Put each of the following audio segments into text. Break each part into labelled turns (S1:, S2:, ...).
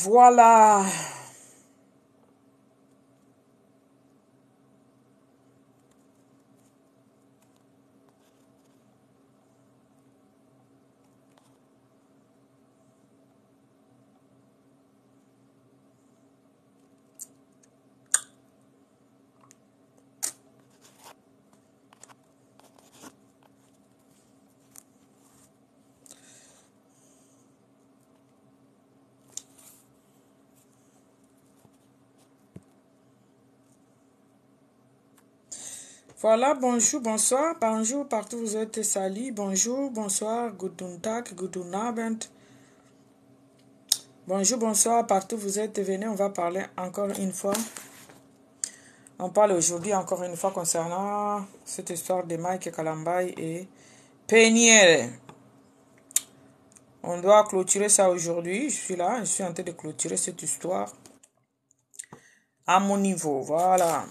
S1: Voilà. Voilà, bonjour, bonsoir, bonjour, partout vous êtes, salut, bonjour, bonsoir, guten Tag, guten Abend. Bonjour, bonsoir, partout vous êtes, venez, on va parler encore une fois. On parle aujourd'hui encore une fois concernant cette histoire de Mike Kalambay et Peniel. On doit clôturer ça aujourd'hui, je suis là, je suis en train de clôturer cette histoire à mon niveau, voilà.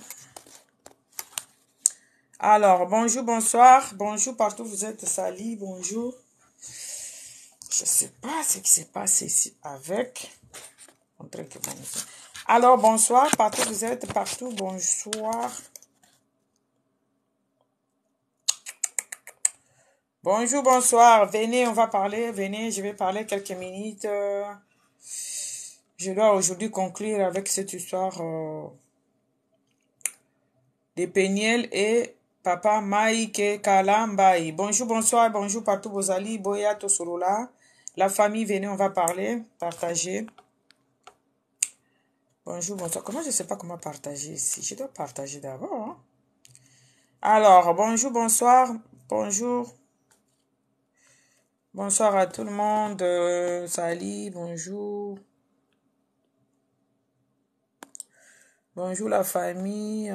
S1: Alors, bonjour, bonsoir, bonjour partout vous êtes, salut, bonjour. Je ne sais pas ce qui s'est passé ici avec. Alors, bonsoir, partout vous êtes, partout, bonsoir. Bonjour, bonsoir, venez, on va parler, venez, je vais parler quelques minutes. Je dois aujourd'hui conclure avec cette histoire de Peniel et Papa Mike Kalambay. Bonjour, bonsoir, bonjour partout vos alliés, Boya Tosorola. La famille, venez, on va parler, partager. Bonjour, bonsoir. Comment je ne sais pas comment partager ici? Je dois partager d'abord. Hein? Alors, bonjour, bonsoir. Bonjour. Bonsoir à tout le monde. Salut, bonjour. Bonjour la famille.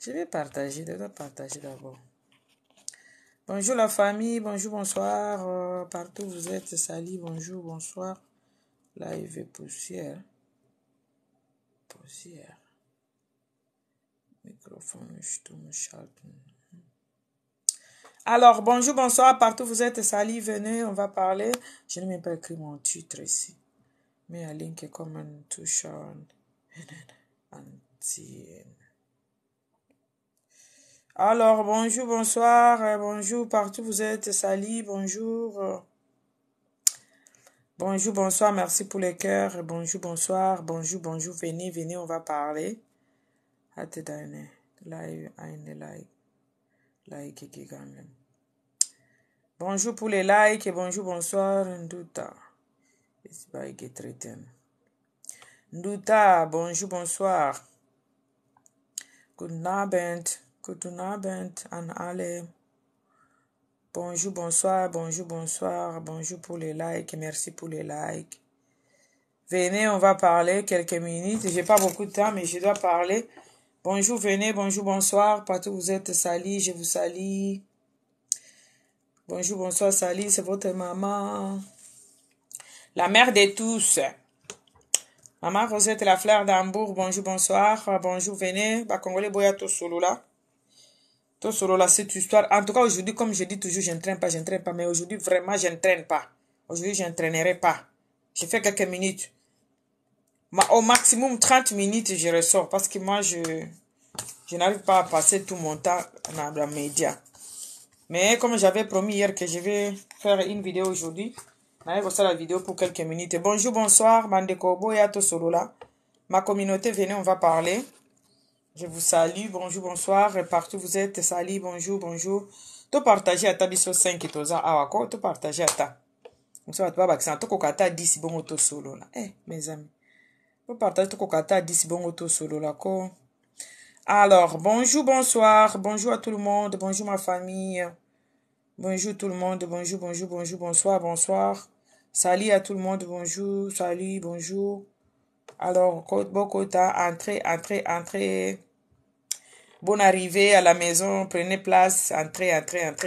S1: Je vais partager. Je dois partager d'abord. Bonjour la famille. Bonjour, bonsoir. Partout où vous êtes. Salut, bonjour, bonsoir. Live et poussière. Poussière. Microphone, je tourne chat. Alors, bonjour, bonsoir, partout où vous êtes, salut, venez, on va parler. Je n'ai même pas écrit mon titre ici. Mais un link est comme un touche anti. Alors, bonjour, bonsoir, bonjour, partout où vous êtes, salut, bonjour. Bonjour, bonsoir, merci pour les cœurs. Bonjour, bonsoir, bonjour, bonjour, venez, venez, on va parler. Bonjour pour les likes et bonjour, bonsoir, Nduta. Nduta, bonjour, bonsoir. Guten Abend, an alle. Bonjour, bonsoir, bonjour, bonsoir, bonjour pour les likes, merci pour les likes. Venez, on va parler quelques minutes. J'ai pas beaucoup de temps, mais je dois parler. Bonjour, venez, bonjour, bonsoir, partout où vous êtes, salut, je vous salue. Bonjour, bonsoir, salut, c'est votre maman. La mère de tous. Maman Rosette, la fleur d'Hambourg, bonjour, bonsoir, bonjour, venez. Bah, Congolais, boya, tout solo là. Tout solo là, cette histoire. En tout cas, aujourd'hui, comme je dis toujours, je n'entraîne pas. Mais aujourd'hui, vraiment, je n'entraîne pas. Aujourd'hui, je n'entraînerai pas. J'ai fait quelques minutes. Au maximum 30 minutes, je ressors. Parce que moi, je n'arrive pas à passer tout mon temps dans les médias. Mais comme j'avais promis hier que je vais faire une vidéo aujourd'hui, je vais faire la vidéo pour quelques minutes. Bonjour, bonsoir, Mandeko Boyato Solola. Ma communauté, venez, on va parler. Je vous salue, bonjour, bonsoir, partout vous êtes, salut, bonjour, bonjour. Tout partager à ta biso 5 et toza awako, tout partager à ta. On se va pas baxan, tout kokata 10 bon auto solo là. Mes amis. Tout partager tout kokata 10 bon auto solo là ko. Alors, bonjour, bonsoir, bonjour à tout le monde, bonjour ma famille. Bonjour tout le monde, bonjour, bonjour, bonjour, bonsoir, bonsoir. Salut à tout le monde, bonjour, salut, bonjour. Alors, Bokota, entrez. Bonne arrivée à la maison, prenez place, entrez.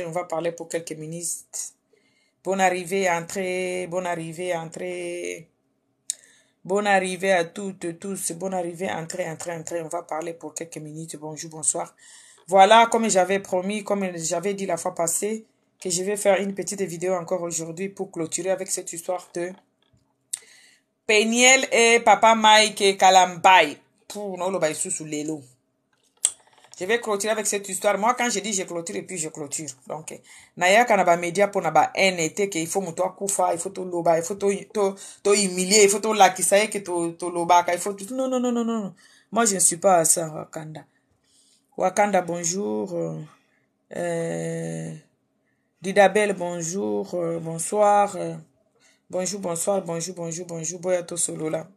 S1: On va parler pour quelques minutes. Bonne arrivée, entrez. Bonne arrivée à toutes, tous. Bonne arrivée, entrez. On va parler pour quelques minutes. Bonjour, bonsoir. Voilà, comme j'avais promis, comme j'avais dit la fois passée, que je vais faire une petite vidéo encore aujourd'hui pour clôturer avec cette histoire de Peniel et Papa Mike Kalambay. Pour nous, le sous l'élo. Je vais clôturer avec cette histoire. Moi, quand je dis je clôture et puis je clôture. Donc, naya kanaba média pour naba NT que il faut muto kufa, il faut to loba, il faut to humilier, il faut to lakisaye que to loba, il faut tout. Non, non, non, non, non. Moi, je ne suis pas à ça, Wakanda. Wakanda, bonjour. Didabel, bonjour. Bonsoir. Bonjour, bonsoir, bonjour, bonjour, bonjour. Boyato solo là.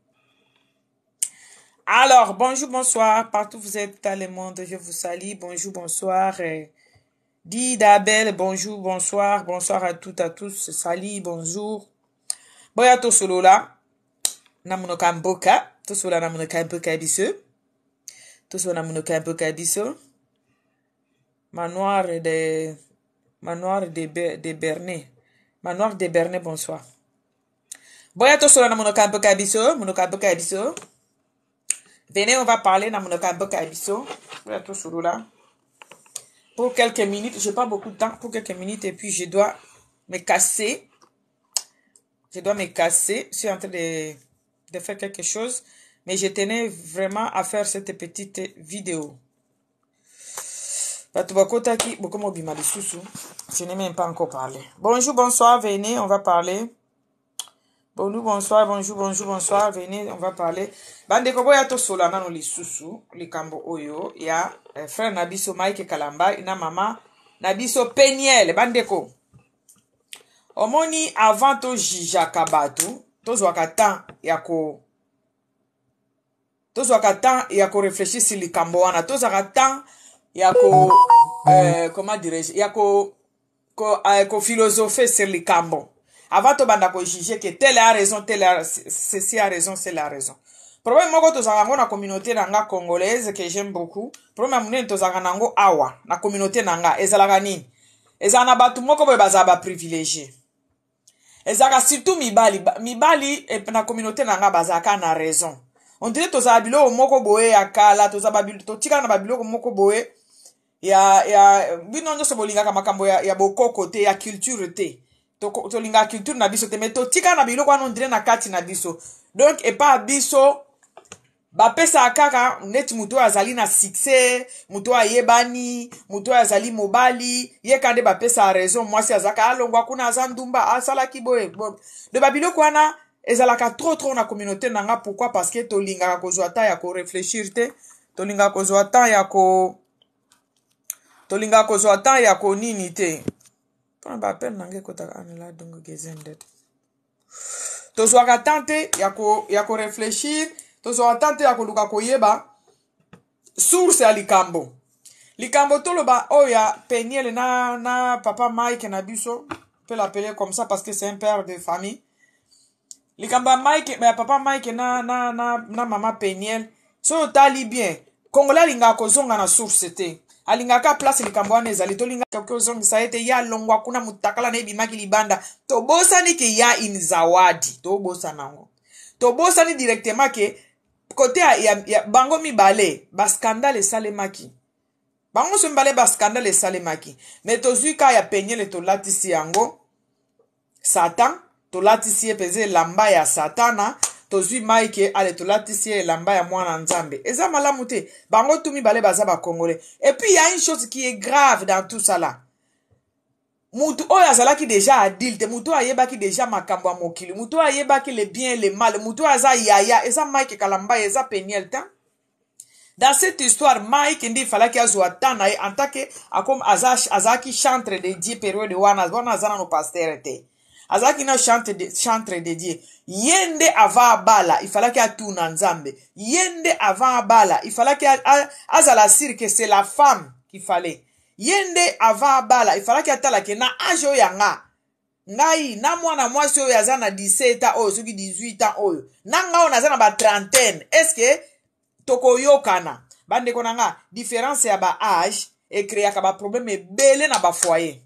S1: Alors, bonjour, bonsoir. Partout où vous êtes dans le monde, je vous salue. Bonjour, bonsoir. Didabel, bonjour, bonsoir. Bonsoir à toutes, à tous. Salut, bonjour. Boyato solo là. Namuno kamboka. To solo namuno kamboka biso. To solo namuno kamboka biso. Manoir de Bernay. Manoir de Bernay, bonsoir. Boyato solo namuno kamboka biso. Muno kamboka biso. Venez, on va parler dans mon kamboka biso. Boyato solo là. Pour quelques minutes, j'ai pas beaucoup de temps, pour quelques minutes, et puis je dois me casser. Je dois me casser. Je suis en train de faire quelque chose, mais je tenais vraiment à faire cette petite vidéo. Je n'ai même pas encore parlé. Bonjour, bonsoir, venez, on va parler. Bonjour, bonsoir, bonjour, bonjour, bonsoir, venez, on va parler. Bandeko boya to solana no lisusu, likambo oyo, ya frère Nabiso Mike Kalamba, ina mama Nabiso Peniel, bandeko. Omoni avant to jija kabatu, to zwakatan yako réfléchir sur likambo wana, to zwakatan yako comment dirais-je, yako philosopher sur likambo. Avant to banda ko juger que tel a raison, ceci a raison, c'est la raison. Problème moko to zanga na communauté nanga congolaise que j'aime beaucoup. Problème munene to zanga nango awa na communauté nanga ezalaka nini? Ezana batu moko boye bazaba privilégié. Ezaka surtout mibali na communauté nanga bazaka na raison. On dirait to za biloko moko boye akala to za babilo to tika na babilo moko boye ya bino nyoso bolinga makambo ya bokoko te ya culture te. To linga culture na biso te, mais to tika na biloko wana ondire na kati na biso. Donc et pas biso ba pesa kaka neti muto azali na succès, muto ayebani, muto azali mobali, ye kande ba pesa raison, moi si azaka alongwa kuna azandumba asala kiboye. De ba biloko wana ezalaka trop na communauté nanga. Pourquoi? Parce que to linga ko zwata ya ko réfléchir te, to linga ko zwata ya ko nini te. Tozwaka tante yako réfléchir, tozwaka tante yako luka koyeba source ya likambo. Likambo toloba oya Peniel na papa Mike na biso, on peut l'appeler comme ça parce que c'est un père de famille. Likambo Mike, mais papa Mike na maman Peniel, so tali bien. Congolais linga kozonga na source te. Alingaka place likambo wana ezali to linga kokuzonga saete ya longwa kuna mutakala na ebimaki libanda to bosani ke ya inzawadi to bosa nango to bosani directement ke côté ya bango mibale ba scandale salemaki bango so mbale ba scandale salemaki mais to zuika ya Peniel to latisi yango Satan to latisi peze lamba ya Satana. Tozui Mike ale to latisi lamba ya mwana nzambe. Eza malamu te. Bango tumi bale baza ba congolais. Et puis il y a une chose qui est grave dans tout ça là. Mutu oya zalaki déjà adulte, mutu ayebaki déjà makambo mokili, mutu ayebaki le bien et le mal, mutu aza yaya, eza Mike Kalamba, eza Peniel ta. Dans cette histoire, Mike ndi falaki azwa tana en tant que comme azaki chantre de Dieu période wana zana no pasteur te. Azaki na chantre de Dieu. Yende ava bala, il fallait qu'il y ait tout dans Nzambe. Yende avant bala, il fallait qu'il y ait azala sir que c'est la femme qu'il fallait. Yende avant bala, il fallait qu'il y ait tala que na ajo yanga. Ngai, na mwana mwasi oyo aza na 17 ans oyo, soki 18 ans oyo. Na nga on aza na ba trentaine. Est-ce que toko yokana? Bande konanga, différence ya ba âge et créer ka ba problème belé na ba foyer.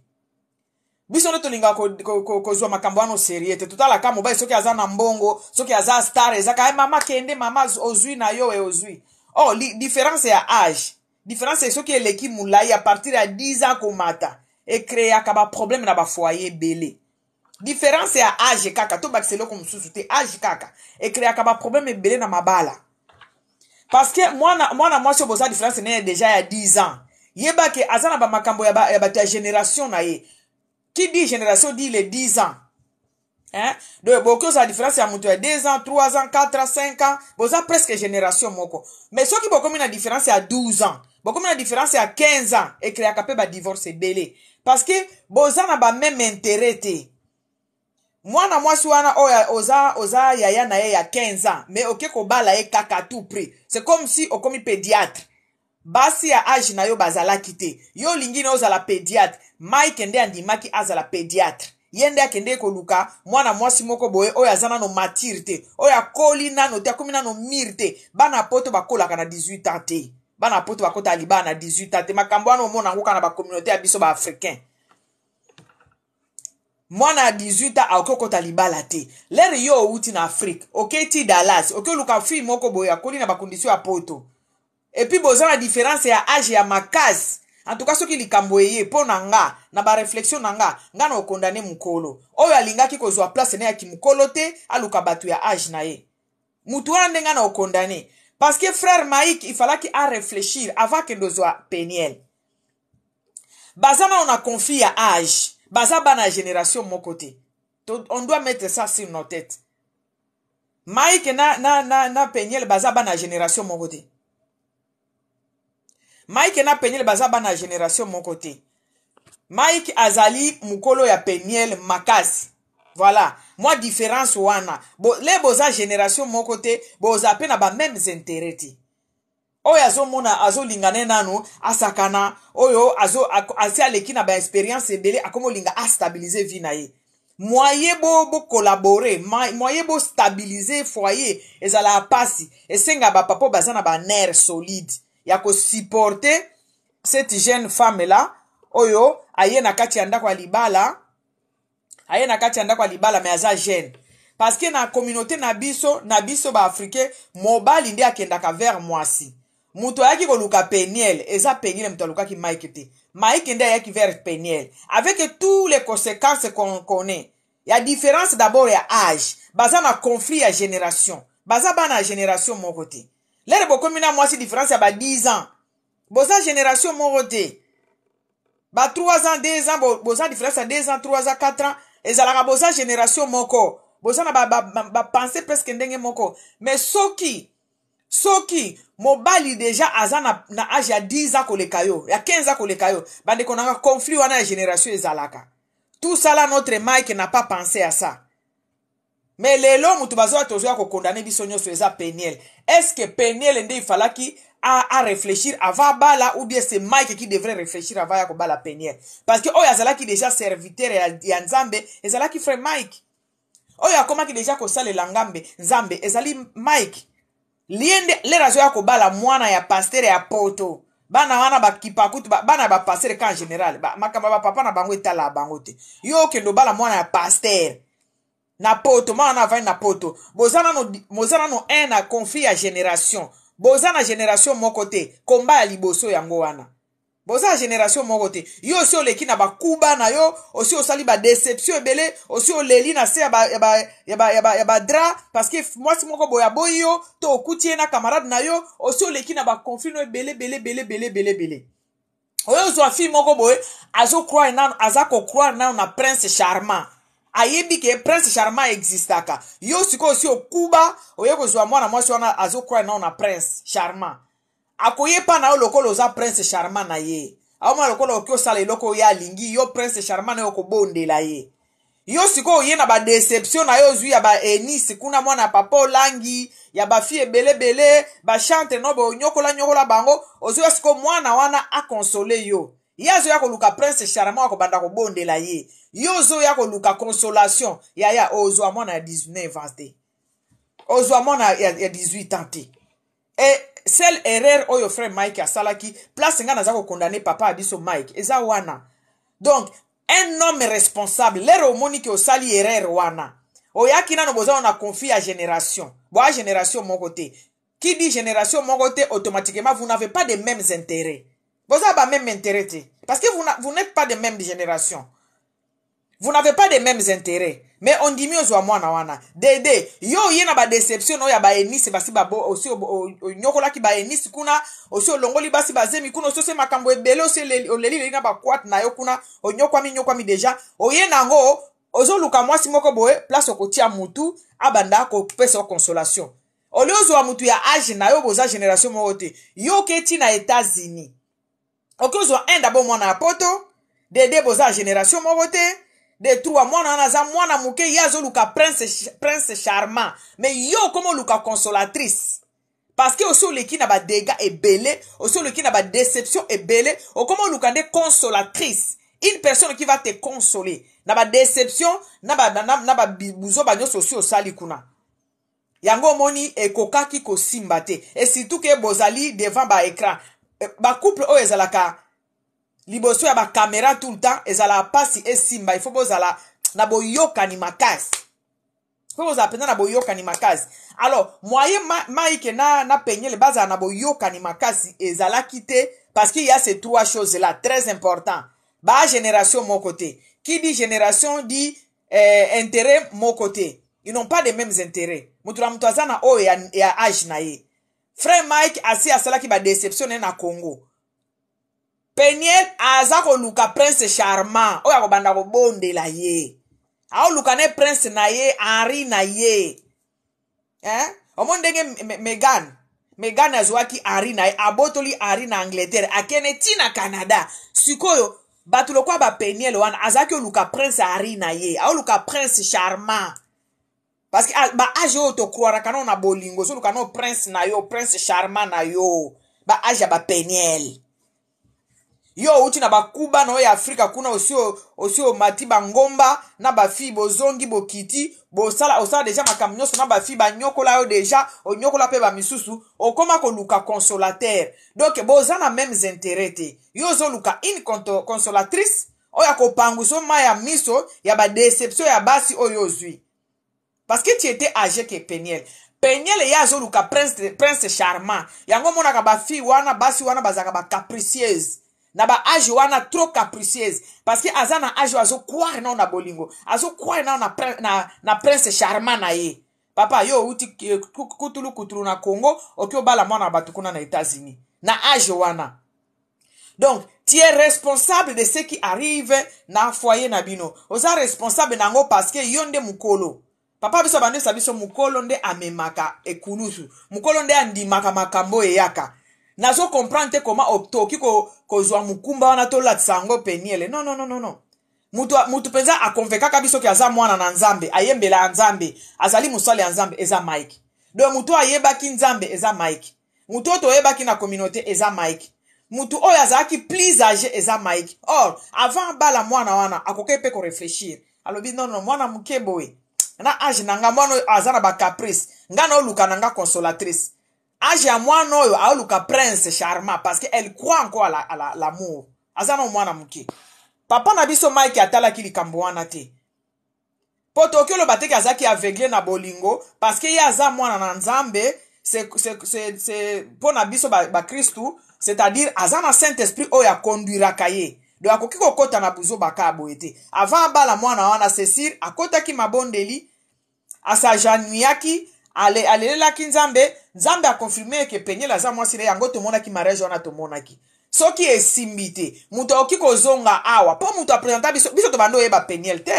S1: Biso no tolinga ko zwa makambo ano seriete tutala kama mobile soki aza na mbongo soki aza star ezaka mama kende mama ozui na yo ozui. Oh différence ya âge, différence soki eleki mulai à partir ya 10 ans komata et créer ka ba problème na ba foyer belé. différence ya âge kaka to bakiselo comme sous-souté âge kaka et créer kaba problème ebele na mabala parce que moi si boza différence n'est déjà il y a 10 ans yeba ke azana ba makambo ya ba génération na ye qui dit génération dit les 10 ans hein donc beaucoup ça différence ya mutu ya 2 ans 3 ans 4 ans 5 ans boza presque génération moko mais ceux qui beaucoup mina différence ya 12 ans beaucoup mina différence ya 15 ans et créer kapé ba divorce ebele parce que boza na ba même intérêt te mwana mwasi wana oza yaya na ye ya 15 ans mais oke kobala ye kaka tout prix c'est comme si okomi pédiatre basi ya âge na yo bazalaki te yo lingi na ozala pédiatre Mike nde andimaki azala pédiatre ye nde akende koluka mwana mwasi moko boye oyo aza nano matire te oyo akoli nano te akomi nano mire te bana poto bakolaka na 18 ans te bana poto bakota libala na 18 ans te makambo wana omona yango kaka na bacommunauté ya biso baafricain mwana ya 18 ans akokota libala te lere yo outi na Afrique oketi Dallas okoluka fille moko boye akoli na bakondisio ya poto et puis boza la différence ya âge ya makasi en tout cas soki likambo eye po na nga na ba réflexion na nga na okondane mukolo oyo alingaki kozwa place na ya kimukolo te aluka batu ya âge na ye mutu wana ndenga na okondane parce que frère Mike il fallait qu'il a réfléchir avant que ndozwa Peniel bazana on a confié à âge baza bana génération mon côté on doit mettre ça sur nos têtes Mike na Peniel baza bana génération mon côté Mike na Peniel baza bana génération mon côté Mike azali mukolo ya Peniel makasi voilà moi différence wana les boza génération mon côté boza pe na ba mêmes intérêts ti oyo azomona azolingane nanu asakana oyo asi aleki na ba expérience ebele akomolinga astabiliser vie na ye moyen bo collaborer moyen bo stabiliser foyer ezala pasi esenga ba papa baza na ba nerf solide ya ko supporter cette jeune femme là oyo aye na kati ya ndako ya libala mais aza jeune parce que na communauté na biso ba africain mobali ndi akendaka vers mwasi muto yaki koluka Peniel eza Peniel muto alukaki Mike te Mike ndi yaki vers Peniel avec tous les conséquences qu'on connaît ya différence d'abord ya âge baza na conflit ya génération baza bana génération moko te lere bokomina mwasi différence ya ba 10 ans boza génération moko te ba 3 ans 2 ans boza différence ya 2 ans 3 ans 4 ans ezalaka boza génération moko boza na ba penser presque ndenge moko mais soki mobali déjà aza na âge ya 10 ans koleka yo ya 15 ans koleka yo bande konanga conflit wana ya génération ezalaka tout ça là notre Mike n'a pas pensé à ça mais lelo mutu bazoa tozoya ko condamner biso nyonso eza Peniel est-ce que Peniel nde il fallait qui à réfléchir avant bala ou bien c'est Mike qui devrait réfléchir avant ya ko bala Peniel parce que oyo azala ki déjà serviteur ya Nzambe ezala ki frère Mike oyo akoma ki déjà ko salela Nzambe ezali Mike liende le razo ya ko bala mwana ya pasteur ya poto bana wana bakipakutu bana ba pasteur en général makamba ba papa na bango etala bango te yo kendo bala mwana ya pasteur na poto mwana va na poto bozana no un na conflit ya génération bozana génération moko te komba ya liboso yango wana boza génération moko te yo osi oleki na bakuba na yo osi osali ba déception ebele osi oleli na se ya ba dra parce que mwasi moko boya boyi yo to okuti na camarade na yo osi oleki na ba conflit no ebele oyo ozwa fille moko boye azo croire nano aza ko croire nano na prince charmant ayebi ke prince charmant existaka yo siko osi okuba oyo kozwa mwana mwasi wana azo croire nano na prince charmant akoye pa na yo lokolo oza prince charmant na ye aoma lokolo oki osala eloko ya lingi yo prince charmant na yo kobondela ye yo siko oye na ba déception na yo ozwi ya ba enisi kuna mwana papa olangi ya ba fille ebele ba chante no bo nyokola bango ozwi siko mwana wana akonsole yo ye azo ya koluka prince charmant akobanda kobondela ye yo ozo ya koluka consolation ya ozwa mwana ya 19 ans te ozwa mwana ya 18 ans te et seule erreur oyo frère Mike asalaki place nga naza ko condamner papa abiso Mike eza wana donc un homme responsable lero omoni ke osali erreur wana oyaki nano boza on a confié à génération boa génération moko te qui dit génération moko te automatiquement vous n'avez pas de mêmes intérêts boza ba même intérêt te parce que vous n'êtes pas de même génération Vous n'avez pas les mêmes intérêts. Mais on dit mieux à moi na wana. Dede, yo yena ba déception no ya ba enisi basi babo aussi o nyokola ki ba enisi kuna aussi o longoli basi bazemi kuna aussi se makambo ebele aussi oleli na ba kwat na yo kuna o nyokwa mi déjà. O yena ngo ozo luka mwasi moko boye place okotia mutu abanda ko pesa consolation. Oli ozo wa mutu ya age na yo boza génération moko te. Yo keti na États-Unis. Okozo enda bo mwana ya poto. Dede boza génération moko te. De trois mwana naza mwana muke yazo luka prince charmant. Mais yo como luka consolatrice. Parce que aussi le qui na ba dégâts et belé, aussi le qui na ba déception et belé, ou como luka de consolatrice. Une personne qui va te consoler. Na ba déception, na ba buzo ba nyoso si osali kuna. Yango moni e kokaki ko simbate. Et surtout que bozali devant ba écran. Ba couple o ezalaka liboso ya ba caméra tout le temps ezala pasi e simba. Il faut bozala na boyoka ni makasi. Il faut bozala pena na boyoka ni makasi. Alors, moyen maïke na peigner le baza na boyoka ni makasi ezala kite parce qu'il y a ces trois choses là très importantes. Ba génération mon côté. Qui dit génération dit intérêt mon côté. Ils n'ont pas les mêmes intérêts. Mutura mutazana o ya age na ye. Frère Mike asi asala ki ba déceptionné na Congo. Peniel azako luka prince charmant. Oya ko banda ko bonde la ye. A o luka ne prince na ye, Henri na ye. Omondenge Meghan azwaki Henri na ye, abotoli Henri na Angleterre, akene tina Canada. Sikoyo batulo kwa ba Peniel wana azaki luka prince Henri na ye. A o luka prince charmant. Parce que ba age yo to croire kana na bolingo, so luka no prince na yo, prince charmant na yo. Ba age ba Peniel. Yo uti na bakuba na ya Afrika kuna osio matiba ngomba na ba fi bozongi bokiti bosala osala deja makamnyoso na ba fi ba nyokola yo deja o nyokola pe ba misusu o koma ko luka consolateur. Donc bozana mêmes intérêts te. Yo zo luka une consolatrice o ya ko panguso ma ya miso ya ba déception ya basi o yo zui. Parce que tu étais âgé que Peniel. Peniel ya zo luka prince charmant. Yango mona ka ba fi wana basi wana bazaka ba capricieuse. Na ba age wana trop capricieuse parce que azana age azo croire na bolingo azo croire na prince charmant na ye papa yo uti kutulu na Congo okyo bala mwana batukuna na États-Unis na age wana. Donc tu es responsable de ce qui arrive na foyer na bino oza responsable nango parce que yonde mukolo papa biso bande sabiso mukolo nde amemaka ekulusu mukolo nde andimaka makambo eyaka. Nazo comprendre comment optoki ko zwa mukumba wana to latsango Peniel. Non. Mutu penza a convaincre kabiso ki aza mwana na Nzambe, ayembela Nzambe, azali musale Nzambe eza Mike. Donc mutu ayebaki Nzambe eza Mike. Mutu to yebaki na communauté eza Mike. Mutu oyo azaki plus âgé eza Mike. Or, avant bala mwana wana akoke pe ko réfléchir. Alobi non mwana mukeboe. Na age nanga mwana azana ba caprice. Ngana oluka nanga consolatrice. Age ya mwana oyo aoluka prince charmant parce qu'elle croit encore à l'amour. Azana mwana muke. Papa na biso Mike atala ki likambo wana te. Poto okyo lo bateki azaki aveugle na bolingo parce que ya aza mwana na Nzambe c'est pour na biso ba Christu, c'est-à-dire azana Saint-Esprit oyo ya conduira kaye. Donc akoki kokota na buzo bakabo ete. Avant bala mwana wana Cécile akota ki mabondeli asa januaki ale la Nzambe a confirmé que Peniel aza mwasi le yango to mona ki mariage wana to mona ki soki esimbite muto okiko zonga awa po muto apresenta biso to bando yeba Peniel te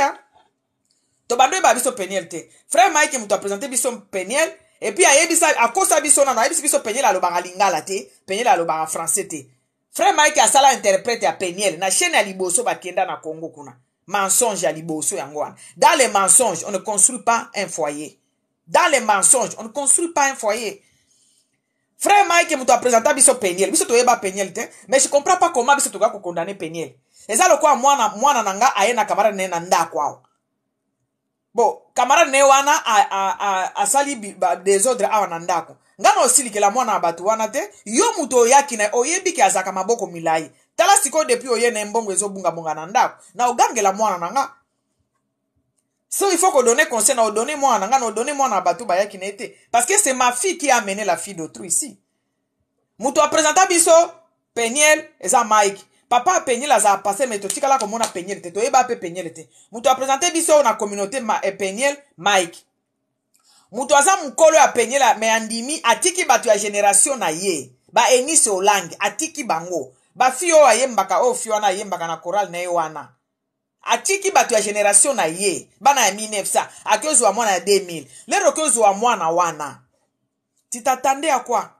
S1: to bando yeba biso Peniel te frère Mike muto apresenter biso Peniel et puis ayebisa akosa biso na ayebisa biso Peniel alobanga lingala te Peniel alobanga français te frère Mike asala interprète ya Peniel na chaîne ya liboso bakenda na Congo kuna mensonge ya liboso yango wana. Dans les mensonges on ne construit pas un foyer. Dans les mensonges, on ne construit pas un foyer. Frère Mike, m'a présenté biso Peniel. Biso to yeba Peniel te. Mais je comprends pas comment biso to ga ko condamner Peniel. Et ça le quoi mwana nanga aye na camarade ne na ndako awo. Bon, camarade ne wana a sali des ordres awa na ndako. Ngana osili ke la mwana abatu wana te. Yo muto yaki na oyebi ke azaka maboko milai. Tala siko depuis oye na mbongo ezo bunga na ndako. Na ogange la mwana nanga. So il faut qu'on donne conseil, on donne moi na batou baya qui n'était. Parce que c'est ma fille qui a amené la fille d'autrui ici. Mouto a présenté biso Peniel et ça Mike. papa peigner la za passer mais totika la comme on a peigner te toyeba pe peigner te muto a présenter biso na communauté peigner Mike muto aza mukolo ya peigner la mais andimi atiki batu ya génération na ye ba Enis Olange atiki bango ba fio ayembaka o fio na yembaka na choral na wana atiki batu ya génération na ye bana ya 1900 akozwa mwana ya 2000 lero kozwa mwana wana titatande à quoi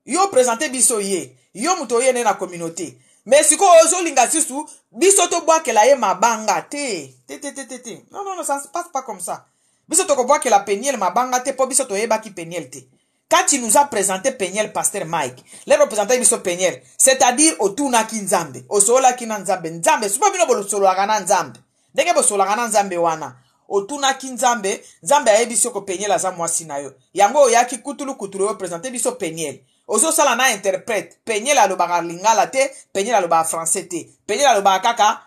S1: yo présenter biso ye yo muto ye na communauté mais siko ozo linga sisu biso to boakela ye mabanga te non ça se passe pas comme ça biso to ko boakela Peniel mabanga te po biso to yeba ki Peniel te. Quand il nous a présenté Peniel, Pasteur Mike, les représentants de Peniel, c'est-à-dire au Tuna Kinzambe, au Sola Kinanzambe, Nzambe, c'est pas bien au Solagana Nzambe. Dès que Solagana Nzambe wana, au Tuna Kinzambe, Nzambe a biso ko Peniel azamwa sinayo. Yango yaki kutulu représenté biso Peniel. Ozo salana interprète, Peniel a lo baga lingala te, Peniel a lo baga français te, Peniel a lo baga kaka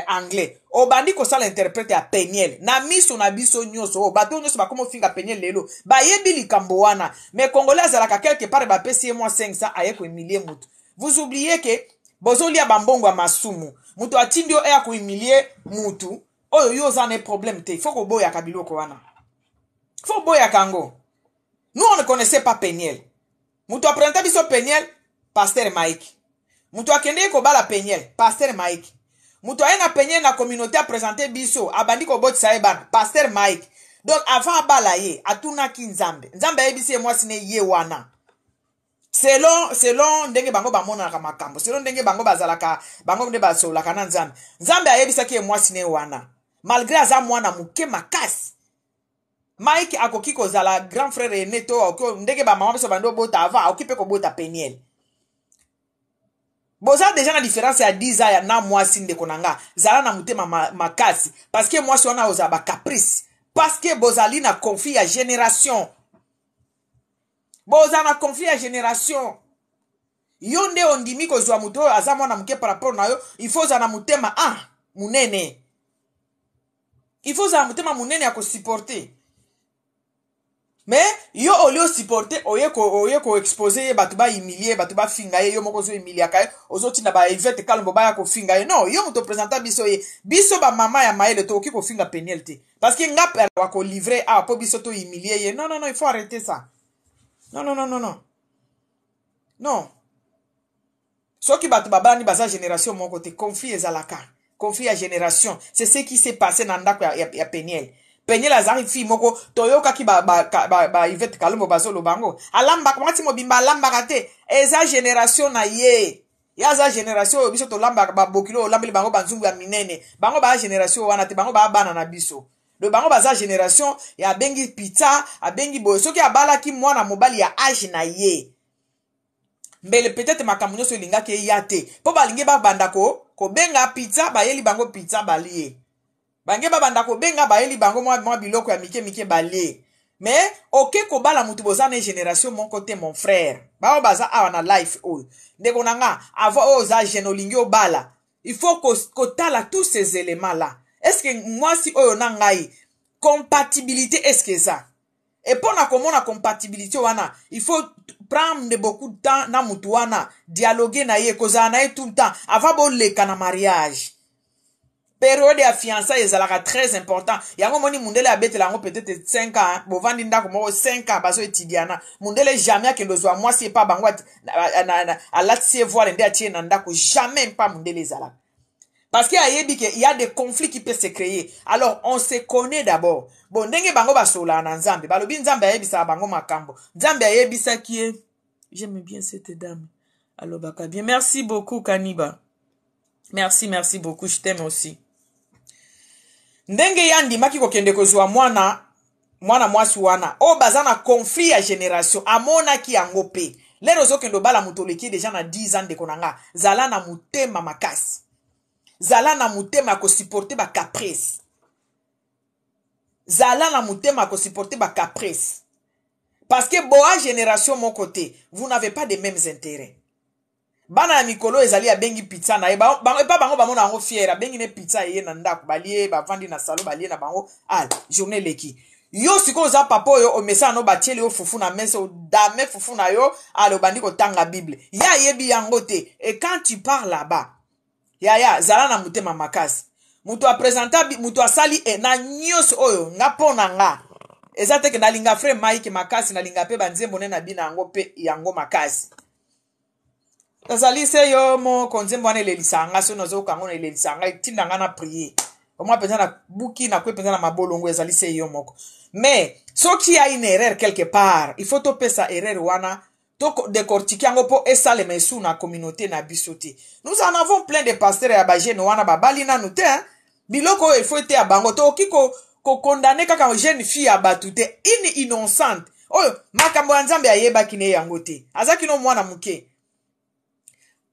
S1: anglais. Obandi ko sala interprète a Peniel. Na miso na biso nyoso, o bato nyoso ba komo finga Peniel lelo. Ba yebi likambo wana. Mais Congolais azalaka quelque part ba pesi moi 500 aye ko humilier mutu. Vous oubliez que bozolia bambongo masumu. Mutu atindio e ko humilier mutu. Oyo yo za ne problème te. Faut ko boya kabiloko wana. Faut boya kango. Nous on ne connaissait pas Peniel. Mutu a présenté biso Peniel, Pasteur Mike. Mutu a kende ko bala Peniel, Pasteur Mike. Mutu a na Peniel na communauté a présenté biso, abandi ko boti saeban, Pasteur Mike. Donc avant bala ye, atuna ki Nzambe. Nzambe ebisi moi sine ye wana. Selon ndenge bango ba mona ka makambo. Selon ndenge bango bazalaka, bango nde basola kana Nzambe. Nzambe ayebisa ki moi sine wana. Malgré aza mwana muke makasi. Mike akoki kozala grand frère Neto ndenge ba mama biso bando bota avant okipe ko bota Peniel. Boza déjà na différence ya 10 ans ya na mwasi ndeko nanga zala na mutema makasi parce que mwasi wana oza ba caprice parce que bozali na conflit ya génération. Boza na conflit ya génération. Yonde ondimi ko zwa muto aza mwana muke par rapport na yo il faut za na mutema munene. Il faut za mutema munene ya ko supporter. Mais yo olio supporter oye ko exposer ye batuba humilier batuba finga ye yo moko zo humilier kai ozoti na ba event kalmbo ba ya ko finga ye non yo muto présenter biso ba mama ya maele to ki ko finga Peniel te parce que ngap wa ko livrer po biso to humilier ye non il faut arrêter ça non soki batu babani baza génération moko te conflit ezalaka conflit à génération c'est ce qui s'est passé na ndako ya Peniel. Peniel azari fi moko toyoka ki ba Yvette Kalombo bazolo bango alamba kwati mobimba alamba kate eza génération na ye ya za génération biso to lamba ba bokilo lambeli bango banzungu ya minene bango ba génération wana te bango ba bana na biso do bango baza génération ya bengi pizza abengi boyo soki abala ki mwana mobali ya age na ye mbele peut-être makamunyo so linga ke yate po balinge ba bandako ko benga pizza ba yeli bango pizza balie bange babanda ko benga baeli bango mwa biloko ya mike balé mais oké ko bala mutu bozana génération mon côté mon frère ba baza awa na life ndeko nanga avant za genolingi bala il faut ko tala tous ces éléments là est-ce que moi si oyo na ngai compatibilité est-ce que ça et pour na komona compatibilité wana il faut prendre beaucoup de temps na mutu wana dialoguer na ye kozana na ye tout le temps avant bo leka na mariage. Période ya fiançailles ezalaka très important. Yango moni mundele abete lango peut-être 5 ans. Bovandi ndako moko 5 ans bazo étudiana. Mundele jamais akendo zwa moi c'est pas bango à latie voir ndé atie na ndako jamais pas mundele ezalaka. Parce qu'il y a des conflits qui peuvent se créer. Alors on se connaît d'abord. Bon ndenge bango basola na Nzambe. Balobi Nzambe ayebisa bango makambo. Nzambe ayebisa qui est. J'aime bien cette dame. Alors baka bien. Merci beaucoup Kaniba. Merci beaucoup. Je t'aime aussi. Ndenge yandi maki ko kende kozwa mwana mwasi wana o bazana conflit ya génération amona ki yango pe lero zo kendo bala mutoleki déjà na 10 ans de konanga zala na mutema makasi zala na mutema ko supporter ba caprice zala na mutema ko supporter ba caprice parce que boa génération mon côté vous n'avez pas les mêmes intérêts. Bana mikolo ezali abengi pizza na ye ba bango bamona ngo fiera bengi ne pizza ye na ndako balie ba vandi na salo balie na bango journée leki Yo siko za papa yo o mesa no batieli yo fufu na mesa o dame fufu na yo ale bandiko tanga Bible. Ya yebi yango te. Et quand tu pars là-bas, ya zala na mutema makasi. Mutu a présenta mutu a sali e na nyos oyo nga pona nga. Ezate ke nalinga frère Mike makasi nalinga pe banzembo ne na bina yango pe yango makasi. Azali se yo mo konzembo ane lelisanga so nozo kango na lelisanga tinda nga na prier. Omwa penza na buki na kwe penza na mabolongo ezali se yo moko. Mais soki y a une erreur quelque part, il faut toper sa erreur wana to décortiquer yango po esale mesu na communauté na bisote. Nous en avons plein de pasteurs ya ba jeune wana ba bali na nute hein. Biloko il faut te abango to kiko ko condamner kaka jeune fille abatute une innocente. Oyo makambo ya Nzambe ayeba kine yango te. Azaki no mwana muke.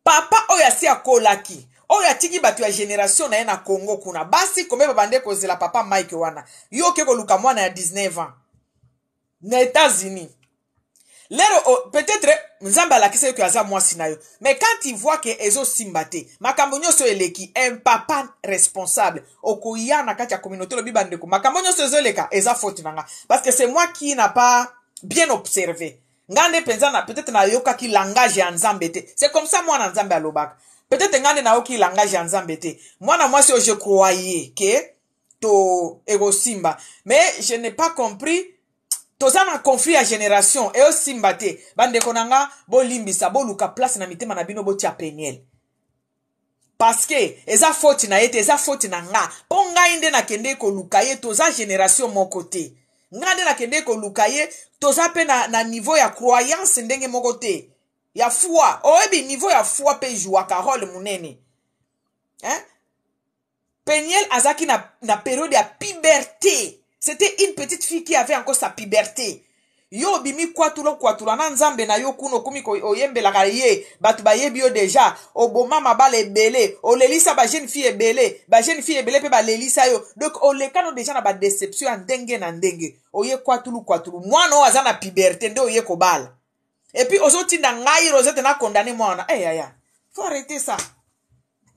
S1: Papa oyo asi akolaki. Oyo atiki batu ya generation na ye na Congo kuna. Basi kome babande kozela papa Mike wana. Yo keko luka mwana ya 19 ans. Na États-Unis. Lero peut-être Nzambe alakisa yo kaza mwasi na yo. Mais quand il voit que ezo simbate, makambo nyoso eleki un papa responsable okoya na kati ya communauté lobi bandeko. Makambo nyoso ezo eleka eza faute nanga parce que c'est moi qui n'a pas bien observé. Ngande penza na peut-être na yoka ki langage ya Nzambe te. C'est comme ça moi na Nzambe alobaka. Peut-être ngande na yoki langage ya Nzambe te. Moi na mwasi je croyais que to ego simba. Mais je n'ai pas compris. Toza na conflit à génération et aussi mbate bande konanga bo limbisa bo luka place na mitema na bino bo tia Peniel parce que eza faute na yete eza faute na nga po ngai nde na kende ko luka ye toza génération mon côté nga nde na kende ko luka ye toza pe na niveau ya croyance ndenge mon côté ya foi oyebi niveau ya foi pe joua Carole munene hein Peniel azaki na période ya puberté. C'était une petite fille qui avait encore sa puberté. Yo bimi kwatula na Nzambe na yo kuno kumiko oyembela kaye batu bayebi yo déjà oboma mabale ebele olelisa ba jeune fille ebele pe ba lelisa yo donc olekano déjà na ba déception ya ndenge na ndenge oye kwatulu mwana o azana puberté nde oye kobala et puis ozotinda ngai Rosette na condamner mwana faut arrêter ça,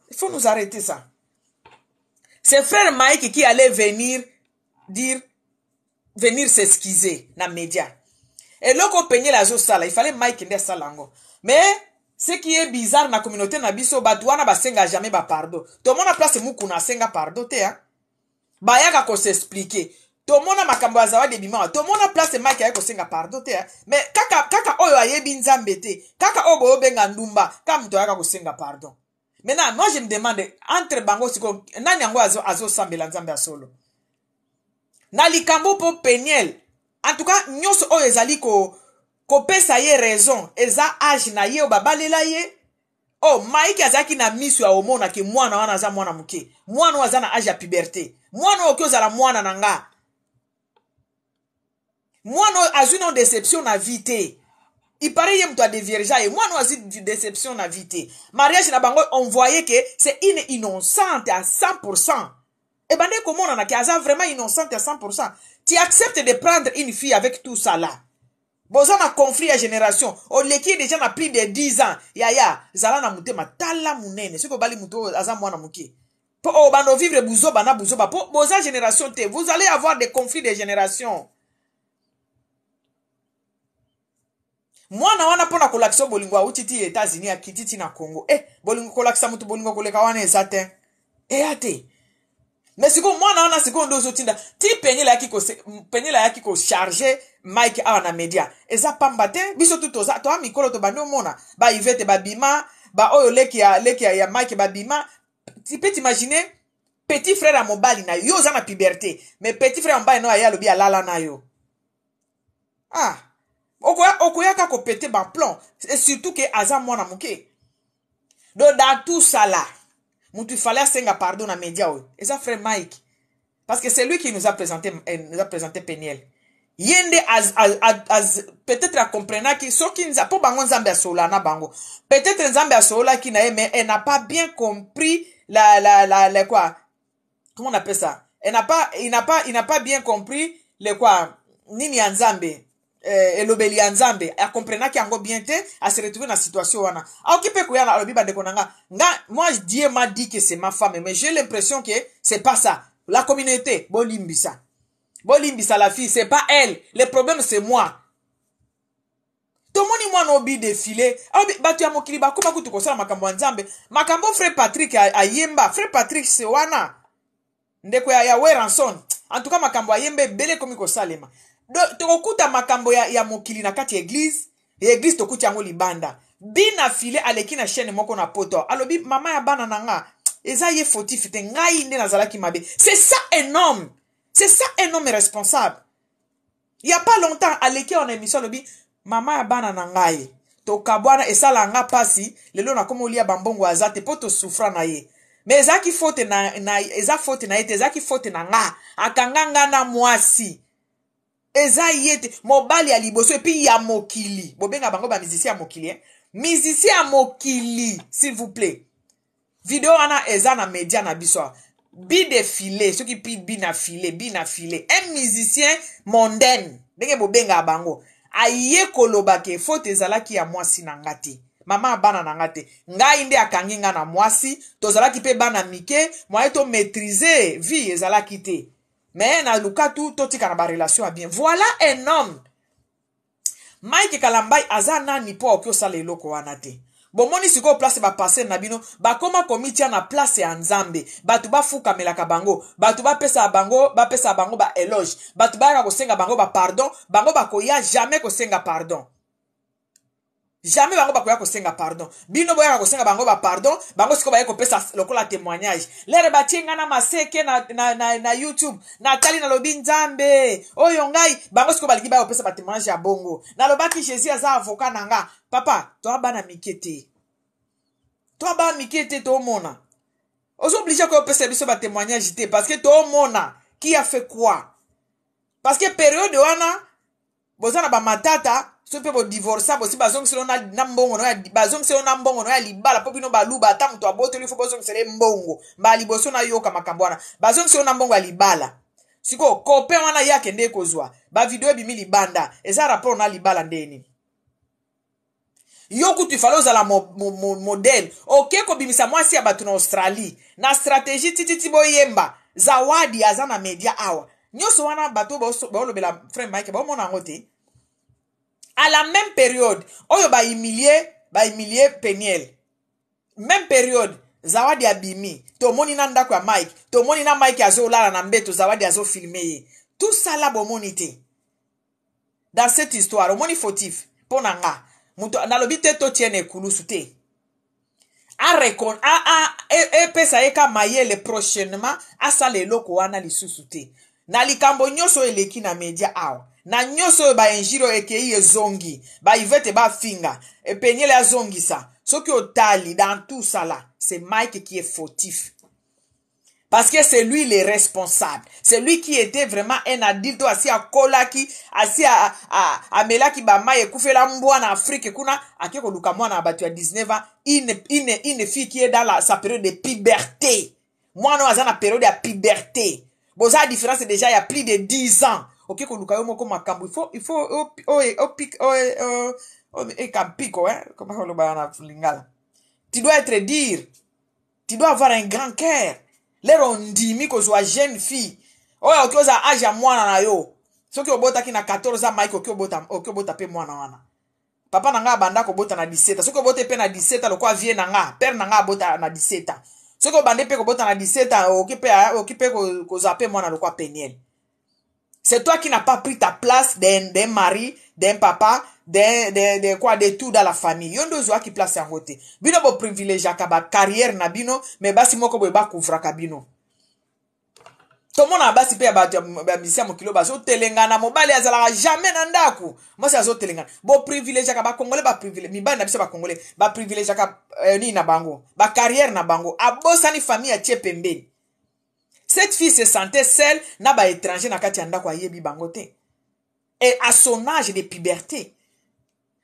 S1: il faut nous arrêter ça. C'est frère Mike qui allait venir s'excuser na média. Et loko peigner la zo sala, il fallait Mike nde salango. Mais ce qui est bizarre na communauté na biso batouana ba senga jamais ba pardon. To mona place muku na senga pardon te hein. Ba yaka ko s'expliquer. To mona makambo azawa de bima. To mona place Mike yako senga pardon te hein. Mais kaka oyo ayebi Nzambe te. Kaka obo benga ndumba, kama mto yaka ko senga pardon. Maintenant, moi je me demande entre bango siko nani yango azo sambela Nzambe a solo. Na likambo po Peniel. En tout cas, nyonso o ezali ko pesa ye raison. Eza age na ye o babalela ye. Oh, Mike azaki na misu ya omona ke mwana wana aza mwana muke. Mwana waza na age ya puberté. Mwana okyo zala mwana nanga. Mwana azu na déception na vie. Il paraît que tu as des vierges. Moi, nous avons une déception dans la vie. Mariage, on voyait que c'est une innocente à 100%. Et ben, comment on a qui est vraiment innocente à 100%. Tu acceptes de prendre une fille avec tout ça là. Bon, ça a conflit à génération. On l'équipe déjà a plus de 10 ans. Zala na mute matala munene. Ce que bali muto aza mwana muke. Pour bando vivre bouzo bana bouzo ba. Pour boza génération te, vous allez avoir des conflits de génération. Mwana wana pona kolakisa bolingo utiti États-Unis akititi na Congo. Bolingo kolakisa mutu bolingo koleka wana ezate. Ate. Mais siko mwana wana siko ndozo tinda. Ti Peniel yaki ko charger Mike awa na media. Eza pambate biso tutoza to amikolo to bando mona. Ba Yvette babima, ba oyo leki ya Mike babima. Tu peux t'imaginer petit frère à mobali na yo za na puberté. Mais petit frère mobali no ya lobi alala na yo. Ah. Okoyaka ko péter ba plomb et surtout que aza mwana muke. Donc dans tout ça là, mutu fallait senga pardon na média o. Et ça frère Mike parce que c'est lui qui nous a présenté Peniel. Yende peut-être à comprendre que ce qui nous a pas bango Nzambe asola na bango. Peut-être Nzambe asola qui na mais elle n'a pas bien compris la quoi. Comment on appelle ça? Il n'a pas bien compris le quoi nini ya Nzambe. Elobeli ya Nzambe a comprendre ki yango bien te a se retrouver dans situation wana a occupé ko yana alobi bande konanga moi Dieu m'a dit que c'est ma femme mais j'ai l'impression que c'est pas ça la communauté bolimbisa bolimbisa la fille, c'est pas elle. Le problème c'est moi. Tomoni moi no bi défilé. Batu ya mokili bakoma kutu kosala makambo nzambe. Makambo frère Patrick ayemba. Frère Patrick c'est wana. Ndeko ya Weranson. En tout cas makambo ayembe bele komi kosalema. Tokokuta makambo ya mokili na kati église. Église tokuti yango libanda. Bina file aleki na chaîne moko na poto. Alobi mama ya bana nanga. Eza ye fautif te ngai nde nazalaki mabe. C'est ça un homme. C'est ça un homme responsable. Il y a pas longtemps aleki en émission alobi mama ya bana na ngai. To kabwana esala nga pasi lelo na komo lia bambongo azate poto souffra na ye. Mais ezaki faute na eza faute na ye, ezaki faute na nga. Akanganga na mwasi. Eza yete mobali ya liboso epi ya mokili. Bobenga bango ba musicien ya mokili hein. Musicien ya mokili s'il vous plaît. Vidéo ana eza na média na biso. Bi défilé, ceux qui pid bi na filé. Un musicien mondaine. Ndenge bobenga bango. Aye koloba ke faute ezalaki ya mwasi na ngati. Mama bana na ngate. Ngai nde akangi nga na mwasi. Tozalaki pe bana mike. Mwa to maîtriser vie ezalaki te. Mais na lukatu totika na ba relation a bien. Voilà un homme. Mike Kalambai aza nani po okyo sala eloko wana te. Bomoni siko place ba passer na bino ba koma komitia na place ya nzambe. Batu ba fuka melaka bango. Batu ba pesa bango ba éloge. Batu ba ko senga bango ba pardon. Bango ba koya jamais ko senga pardon. Jamais bango bakoya kosenga pardon. Bino boya kosenga bango ba pardon, bango siko ba pesa lokola témoignage. Lere batinga na maseke na YouTube, na tali na lobi nzambe. Oyo ngai bango siko baliki ba pesa ba témoignage ya bongo. Na lobaki Jésus aza avocat nanga. Papa, toi bana mikete. Toi bana mikete to mona. Ozo obligé ko pesa biso ba témoignage te parce que to mona qui a fait quoi? Parce que période wana bozana ba matata so pe bo divorce bosi bazong selo na mbongo no ya bazong selo na mbongo no ya libala po bino baluba ata muto aboteli fo bozong selo mbongo ba liboso na yoka makambwana bazong selo na mbongo ya libala siko kope wana yake nde kozwa ba video bimi libanda eza rapport na libala ndeni yoku tu falo za la modèle ok ko bimisa mwasi ya batu na Australie na stratégie tititi boyemba zawadi azana media awa nyoso wana bato ba olobela frère Mike ba mona ngote. À la même période, oyo ba humilier Peniel. Même période, zawadi abimi. To moni na ndako ya Mike. To moni na Mike azo lala na mbeto zawadi azo filmer. Tout ça là bomonité. Dans cette histoire, omoni fautif. Pona nga. Muto na lobite to tiene kulusu te. Pesa eka mayele prochainement asa le loko wana lisusu te. Na likambo nyoso eleki na media awa. Na nyoso ba enjiro ekei ezongi. Ba ivete ba finga. E Peniel azongi sa. Soki otali dans tout ça là, c'est Mike qui est fautif. Parce que c'est lui le responsable. C'est lui qui était vraiment un adulte assis à kolaki, assis à melaki ba maye kufela mbwa na Afrique kuna akeko luka mwana abatu ya 19 ans, une fille qui est dans sa période de puberté. Moi non azana période de puberté. Bon ça la différence déjà il y a plus de 10 ans. Ok ko luka yo moko makambo il faut comment on le bat en lingala. Tu dois être dire. Tu dois avoir un grand cœur. Lero ndimi ko zwa jeune fille. Oya okioza âge ya mwana na yo. Soki obota ki na 14 ans Mike okobota pe mwana wana. Papa nanga banda ko bota na 17. Soki obota pe na 17 lokwa vie nanga, père nanga bota na 17. Soki obande pe ko bota na 17 okipe ko zape mwana lokwa Peniel. C'est toi qui n'as pas pris ta place d'un mari, d'un papa, de tout dans la famille. Yondo zwa ki place en côté. Bino bo privilège akaba carrière na bino, mais basi moko bo ba couvra kabino. Tout monde a basi pe ba misia mokilo baso telengana mobali azala jamais na ndaku. Moi c'est azo telengana. Bo privilège akaba congolais ba privilège. Mi ba na biso ba congolais ba privilège akaba ni na bango. Ba carrière na bango. Abosani famille a tie pembeni. Cette fille se sentait seule, n'a pas étranger na kati anda kwa yebi bangote. Et à son âge de puberté.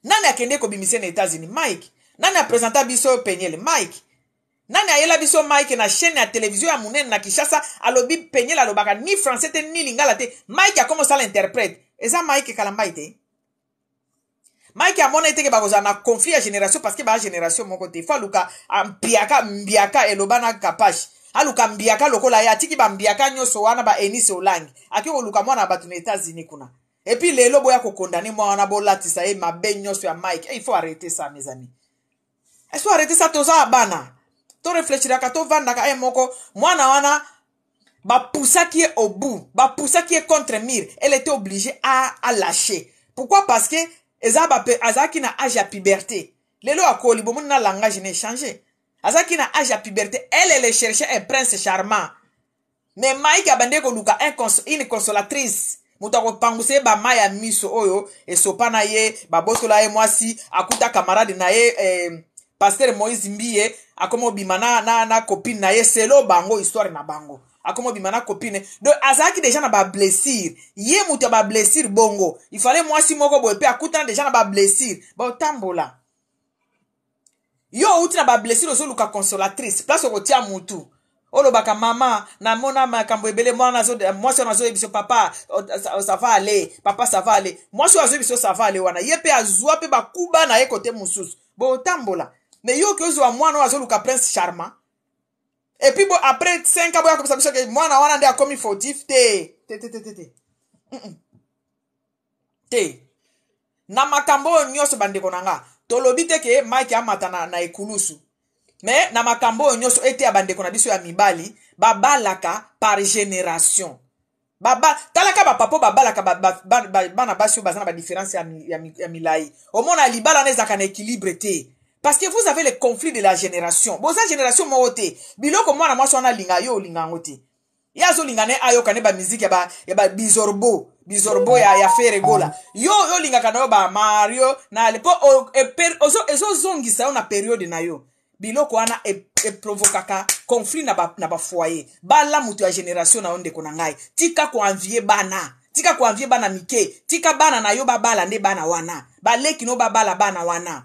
S1: Nani a kende ko bimise na États-Unis Mike. Nani a présenté biso Peniel Mike. Nani a yela biso Mike na chaîne ya télévision ya munene na Kinshasa alobi Peniel alobaka ni français te ni lingala te. Mike a commencé à l'interprète. Eza Mike Kalambai te. Mike a mona ete ke bakoza na conflit ya génération parce que ba génération moko te. Fa luka mbiaka elobana kapash. aluka mbiaka lokola ya tiki ba mbiaka nyoso wana ba Enise Olangi aki oluka mwana batu na États-Unis kuna et puis lelo boya ko condamner mwana bolatisa ye mabe nyoso ya Mike. Il faut arrêter ça mes amis. Il faut arrêter ça toza bana. To réfléchira ka to vanda ka moko mwana wana ba poussa qui est au bout, ba poussa qui est contre mur. Elle était obligée à lâcher. Pourquoi? Parce que Azaki na âge à puberté. Lelo akoli bon na langage n'est changé. Azaki na âge à puberté, elle cherchait un prince charmant. Mais Mike abande ko luka une consolatrice. Mutako panguse ba maya miso oyo e sopana ye ba bosola ye mwasi akuta camarade na ye pasteur Moïse Mbiye akomo bimana na copine na ye selo bango histoire na bango. Akomo bimana copine. Donc Azaki déjà na ba blessure. Ye muta ba blessure bongo. Il fallait mwasi moko boye pe akuta déjà na ba blessure. Ba tambola. Yo uti na ba blessure ozo luka consolatrice. Place ko tia mutu. Olo baka mama na mona makambo ebele mwana zo moi so nazo ebiso papa ça va aller papa ça va aller moi so azo ebiso ça va aller wana ye pe azwa pe bakuba na ye côté mususu bo tambola mais yo ke zo mwana azo luka prince charmant et puis bon après 5 ans boya comme ça que mwana wana ndia komi fautif te na makambo nyoso bandeko nanga tolobi te ke Mike amata na ekulusu. Mais na makambo nyoso ete abande kona biso ya mibali babalaka par génération. Baba talaka ba papo babalaka bana basio bazana ba différence ya milai. Au mona libala nezaka na équilibre te. Parce que vous avez le conflit de la génération. Boza génération mo te. Biloko mwana mwasi wana linga yo linga ngote. Yazo lingane ayo kane ba musique ya ba bizorbo ya fere gola. Yo linga kana ba Mario na lepo ozo zongisa na periode na yo. Biloko wana e provokaka conflit na ba foyer. Bala mutu ya génération na onde konangai. Tika ko envier bana. Tika ko envier bana mike. Tika bana na yo babala nde bana wana. Baleki no babala bana wana.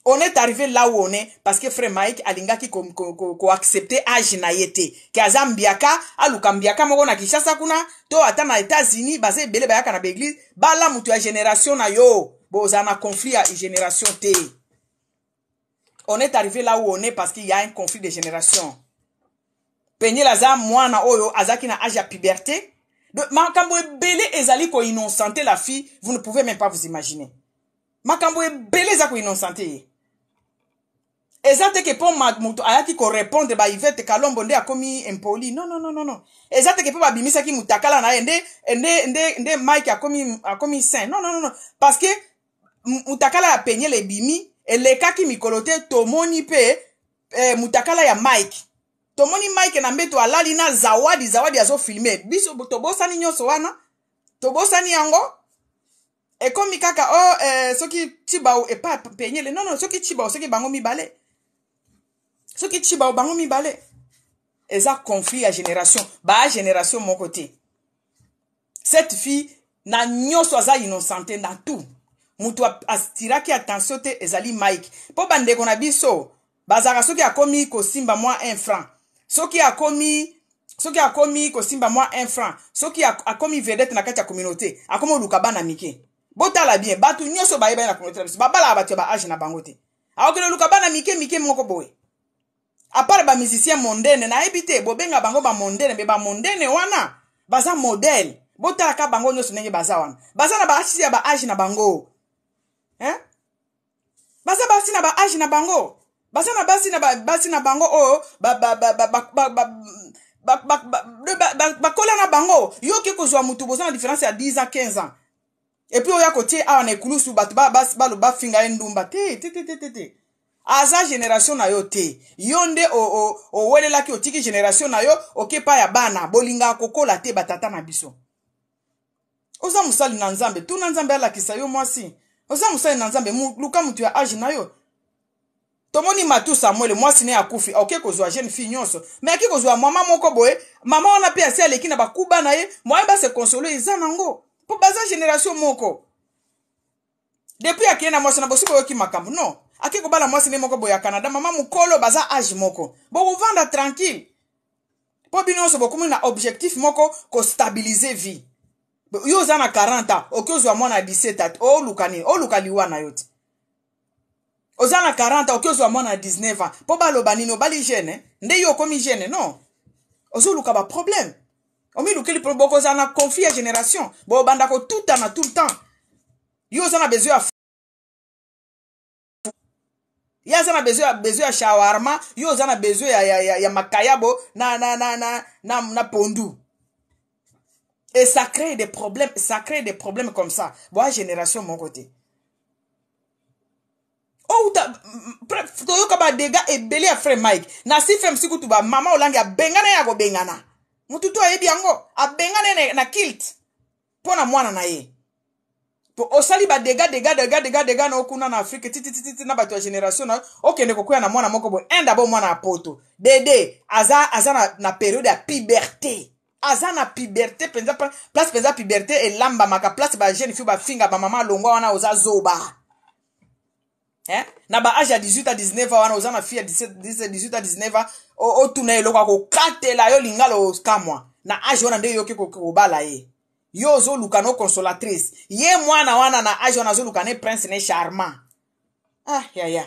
S1: On est arrivé là où on est parce que frère Mike alingaki ko accepter âge na yete. Ki azambiaka alukambiaka moko na Kinshasa kuna to ata na États-Unis basé belé bayaka na l'église. Bala mutu ya génération na yo. Bozana conflit ya génération te. On est arrivé là où on est parce qu'il y a un conflit de génération. Penye laza mwana oyo azaki na âge à puberté. Makambo ebele ezali ko innocenter la fille, vous ne pouvez même pas vous imaginer. Makambo ebele za ko innocenter. Ezate ke po mutu ayaki ko répondre ba Yvette Kalombo nde akomi impoli. Non. Ezate ke po ba bimisa ki mutakala na ende Mike akomi saint. Non. Parce que mutakala ya penye le bimi elekaki mikolote tomoni pe mutakala ya Mike. Tomoni Mike na mbeto alali na zawadi azo filmer. Biso tobosani nyoso wana. Tobosani yango. E komi kaka soki chibao e pa penyele. Non, soki chibao soki bango mibale. Soki chibao bango mibale. Eza conflit à génération. Ba génération mon côté. Cette fille na nyoso aza innocente dans tout. Mutu astiraki attention te ezali Mike. Po bande kona biso. Bazaka soki akomi ko simba moi 1 franc. Soki akomi ko simba moi 1 franc. Soki akomi vedette na kati ya communauté. Akomo lukabana mike. Botala bien. Batu nyoso ba yeba na communauté. Babala abatu ba age na bangote. Aokelo lukabana mike moko boy. Apart ba musicien mondaine na ebite bobenga bango ba mondaine be ba mondaine wana. Baza modèle. Botala ka bango nyoso nenge baza wana. Baza na ba asisi ya ba age na bango. Baza basi na ba age na bango. Baza na basi na bango oh kola na bango. Yo ke kozwa mutu boza na différence ya 10 ans 15 ans. Et puis oya kotie awa na ekulusu batu ba finga endumba te. Aza génération na yo te. Yonde o welela ki otiki génération na yo okepa ya bana bolinga kokola te batata na biso. Oza musali na nzambe, tu na nzambe ala kisa yo mwasi. Oza musali na nzambe luka mutu ya age na yo. Tomoni matu Samuel mwasi ne akufi, oke kozwa jeune fille nyonso. Mais aki kozwa mama moko boye, mama wana pe asi aleki na bakuba na ye, moye ba se consoler eza nango. Po baza génération moko. Depuis akien na mwasi na bosi boyo ki makambo, non. Aki ko bala mwasi ne moko boya Canada, mama mukolo baza age moko. Bo vanda tranquille. Po binonso bokumu na objectif moko ko stabiliser vie. Yo zana 40 ans, okozwa mwana 17 ans, o lukani wana yote. Ozana 40 oki ozwa mwana 19 ans. Po baloba nini obali jeune, nde yo komi jeune, non. Ozo luka ba problème. Omi luka li problème, boko ozana conflit ya génération. Bo bandako tout le temps. Yo ozana besoin ya ya ozana besoin ya shawarma, yo ozana besoin ya makayabo na pondu. Et ça crée des problèmes comme ça. Bon, génération mon côté. Oh, toyo kaba dega e beli a frère Mike. Na si fem siku tuba mama olangi a bengana ya go bengana. Mututu a ebi ango a bengana na kilt. Pona mwana na ye. Po osali ba dega na okuna na Afrique titi na batu ya génération na okende kokuya na mwana moko bo enda bo mwana apoto. Dede aza na période ya puberté. Aza na puberté penza place penza puberté et lamba maka place ba jeune fille ba finga ba mama longwa wana oza zoba. Na ba âge à 18 à 19 ans wana oza na fille à 18 à 19 ans o tuna eloko ko katela yo lingalo kamwa na âge wana nde yo ke ko bala ye yo zo lukano consolatrice ye mwana wana na âge wana zo lukane prince ne charmant ya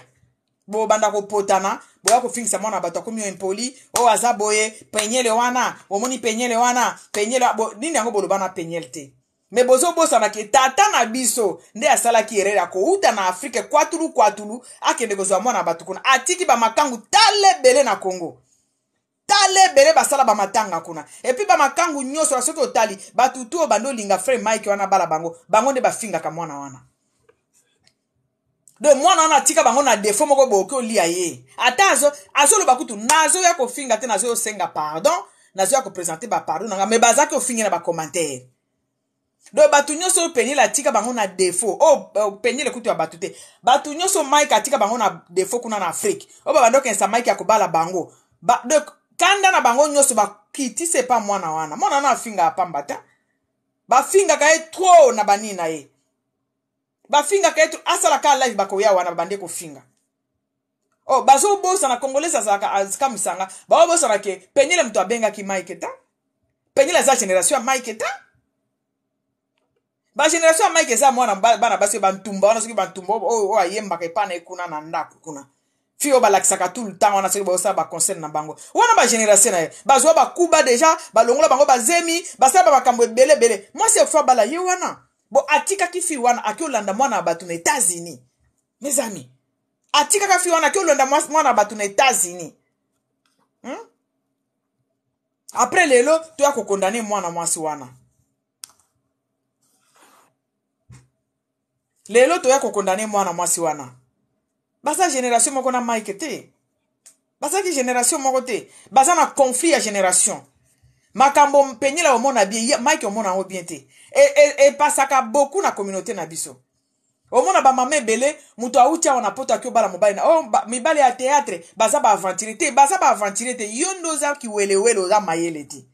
S1: bo banda ko potana bo ya ko fingisa mwana bato ko mi impoli o aza boye penyele wana omoni penyele wana penyele bo nini yango bolo bana penyelte. Mais bozo bosa na ke tata na biso nde asala ki erera ko uta na Afrique kwatulu akende kozwa mwana batu kuna atiki ba makangu tale bele na Congo tale bele basala ba matanga kuna et puis ba makangu nyoso la soki otali batu to bando linga frère Mike wana bala bango nde bafinga ka mwana wana de mwana wana tika bango na défaut moko boke olia ye ata azo lo bakutu nazo ya ko finga te nazo yo senga pardon nazo ya ko présenter ba pardon nanga mais bazaki ofinga na ba commentaire. Do batu nyoso penye la tika bango na défaut. Oh, penye le kutu ya batu te. Batu nyoso Mike atika bango na défaut kuna na Afrique. Oh, bando kensa Mike ya kubala bango. De kanda na bango nyoso ba kiti se pa mwana wana. Mwana na finga apamba ta. Ba finga ka e trop na bani na ye. Ba finga ka e trop asala ka live bako ya wana bande ko finga. Oh, bazo bosa na Congolese saka azika misanga. Ba bosa na ke penye le mtu abenga ki Mike ta. Penye la za génération ya Mike ta. Ba génération ya Mike eza mwana bana basi bantumba wana soki bantumba o ayemba ka epana ekuna na ndako kuna fio balakisaka tout le temps wana soki bosa ba concert na bango wana ba génération na bazwa ba kuba déjà balongola bango bazemi basala ba makambo bele moi c'est fois bala ye wana bo atika ki fi wana akiolanda mwana batu na États-Unis mes amis atika ka fi wana akiolanda mwana batu na États-Unis après lelo to ya ko condamner mwana mwasi wana. Lelo to ya ko condamner mwana mwasi wana. Basa génération moko na Mike te. Basa ki génération moko te. Basa na conflit ya génération. Makambo mpenyela omona bien, Mike omona o bien te. Et pasaka beaucoup na communauté na biso. Omona ba mame bele, muto autia wana poto akio bala mobile na. Oh, mibale ya théâtre, basa ba aventure te, yondo za ki wele za mayele te.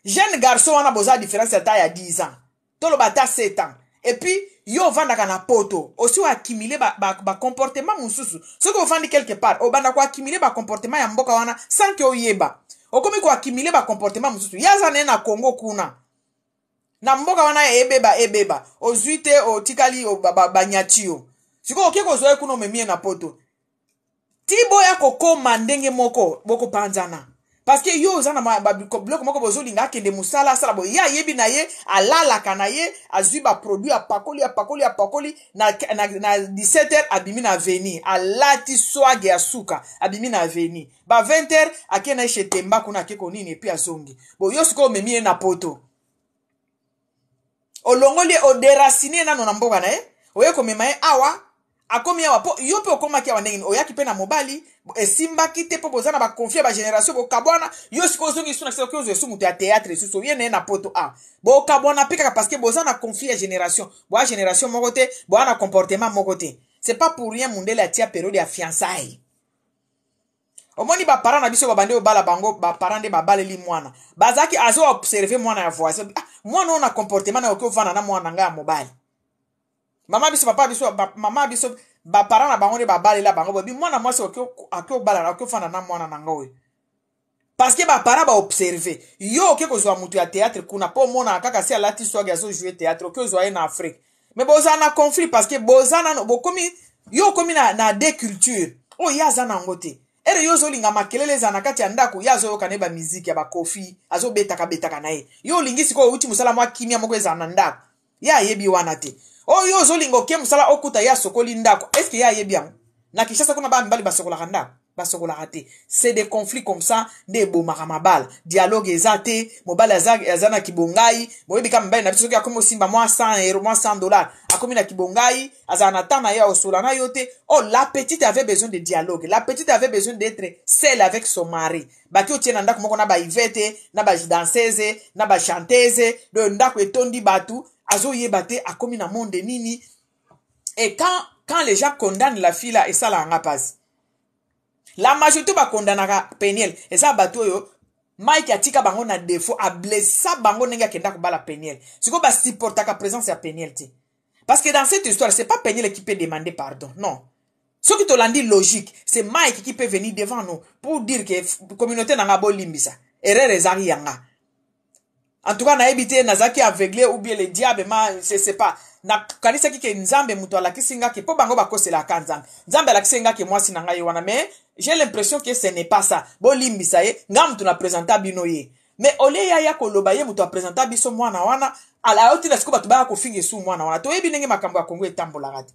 S1: Jeune garçon wana boza différence ya ta ya 10 ans. Tolo bata 7 ans. Et puis, yo vandaka na poto. Aussi ou accumuler ba comportement mususu. Ce que vous vendez quelque part. O banda ko accumuler ba comportement ya mboka wana sans que oyeba. O komi ko accumuler ba comportement mususu. Yaza na Congo kuna. Na mboka wana ebeba. O zuite o tikali o banyatio. Siko oke ko zoe kuno memie na poto. Tibo ya kokoma ndenge moko boko panzana. Parce que yo zana bloc moko bozolinga kende musala sala bo ya yebi na ye alala kana ye azui ba produit apakoli na 17h abimi na veni alati swag ya suka abimi na veni ba 20h akena chez Temba kuna keko nini epi azongi bo yo siko memie na poto olongoli o déraciner na na mboka na ye oye ko mema ye awa akomi awa po yo pe okoma ki awa ndenge oyaki pe na mobali esimba kite po bozana ba confier ba génération bo kabwana yo siko zongi suna siko yo zo mutu ya théâtre suso yene na poto a bo kabwana peka parce que bozana confier génération bo génération moko te bo na comportement moko te c'est pas pour rien mundele atia période ya fiançailles omoni ba parents na biso ba bande obala bango ba parents de ba baleli mwana bazaki azo observer mwana ya voisin mwana ona comportement na okofana na mwana nga mobile. Mama biso papa biso mama biso ba parents na bango de ba balela bango bi mwana mwasi akio bala akio fana na mwana na ngowe parce que ba parents ba observer yo ke kozwa mutu ya théâtre kuna po mona kaka si alati swag ya zo jouer théâtre ke zo na Afrique mais bozana conflit parce que bozana no bokomi Yo komi na déculture. Oh yaza nangote. Ere yo zolinga makelele za nakati ya ndako yazo yo kaneba miziki ya ba kofi azo betaka na ye. Yo lingi siko uti musala mwa kimia moko eza na ndako. Ya yebi wana te. Oh yo zolingo ke musala okuta ya sokoli ndako. Est-ce que ya yebi yango? Na Kinshasa kuna ba mbali basokola ndako. Basokola raté. C'est des conflits comme ça, des bomaka mabal. Dialogue ezate, mobile azana kibongai, moyebi kama mbali na biso ki akomo simba moi 100 €, moi 100 $. Akomi na kibongai, azana tana ya osola na yote. Oh, la petite avait besoin de dialogue. La petite avait besoin d'être seule avec son mari. Baki otiena ndako moko na ba ivete, na ba danseuse, na ba chanteuse, de ndako etondi batu, azo yebate akomi na monde nini. Et quand les gens condamnent la fille là, et ça la passe. La majorité ba kondanaka Peniel. Et ça bato yo Mike atika bango na défaut a blessé bango nenga kenda ko bala Peniel. Siko ba supporta ka présence ya Peniel ti. Parce que dans cette histoire, c'est pas Peniel qui peut demander pardon. Non. Ce qui te l'a dit logique, c'est Mike qui peut venir devant nous pour dire que la communauté n'a pas limbisa. Erreur ezari yanga. En tout cas, na ebité nazaki aveuglé ou bien le diable, je sais pas. Na kanisa ki nzambe muto ala kisinga ki po bango bako la kanzambe. Nzambe ala kisinga ki mwasi nanga yewana, mais j'ai l'impression que ce n'est pas ça. Bo limbisa ye, nga muto na présenta bino ye. Mais ole ya koloba ye muto a présenta biso mwana wana, ala oti la siko batu ba ko finge sou mwana wana. To yebi nenge makambo ya Congo etambola rati.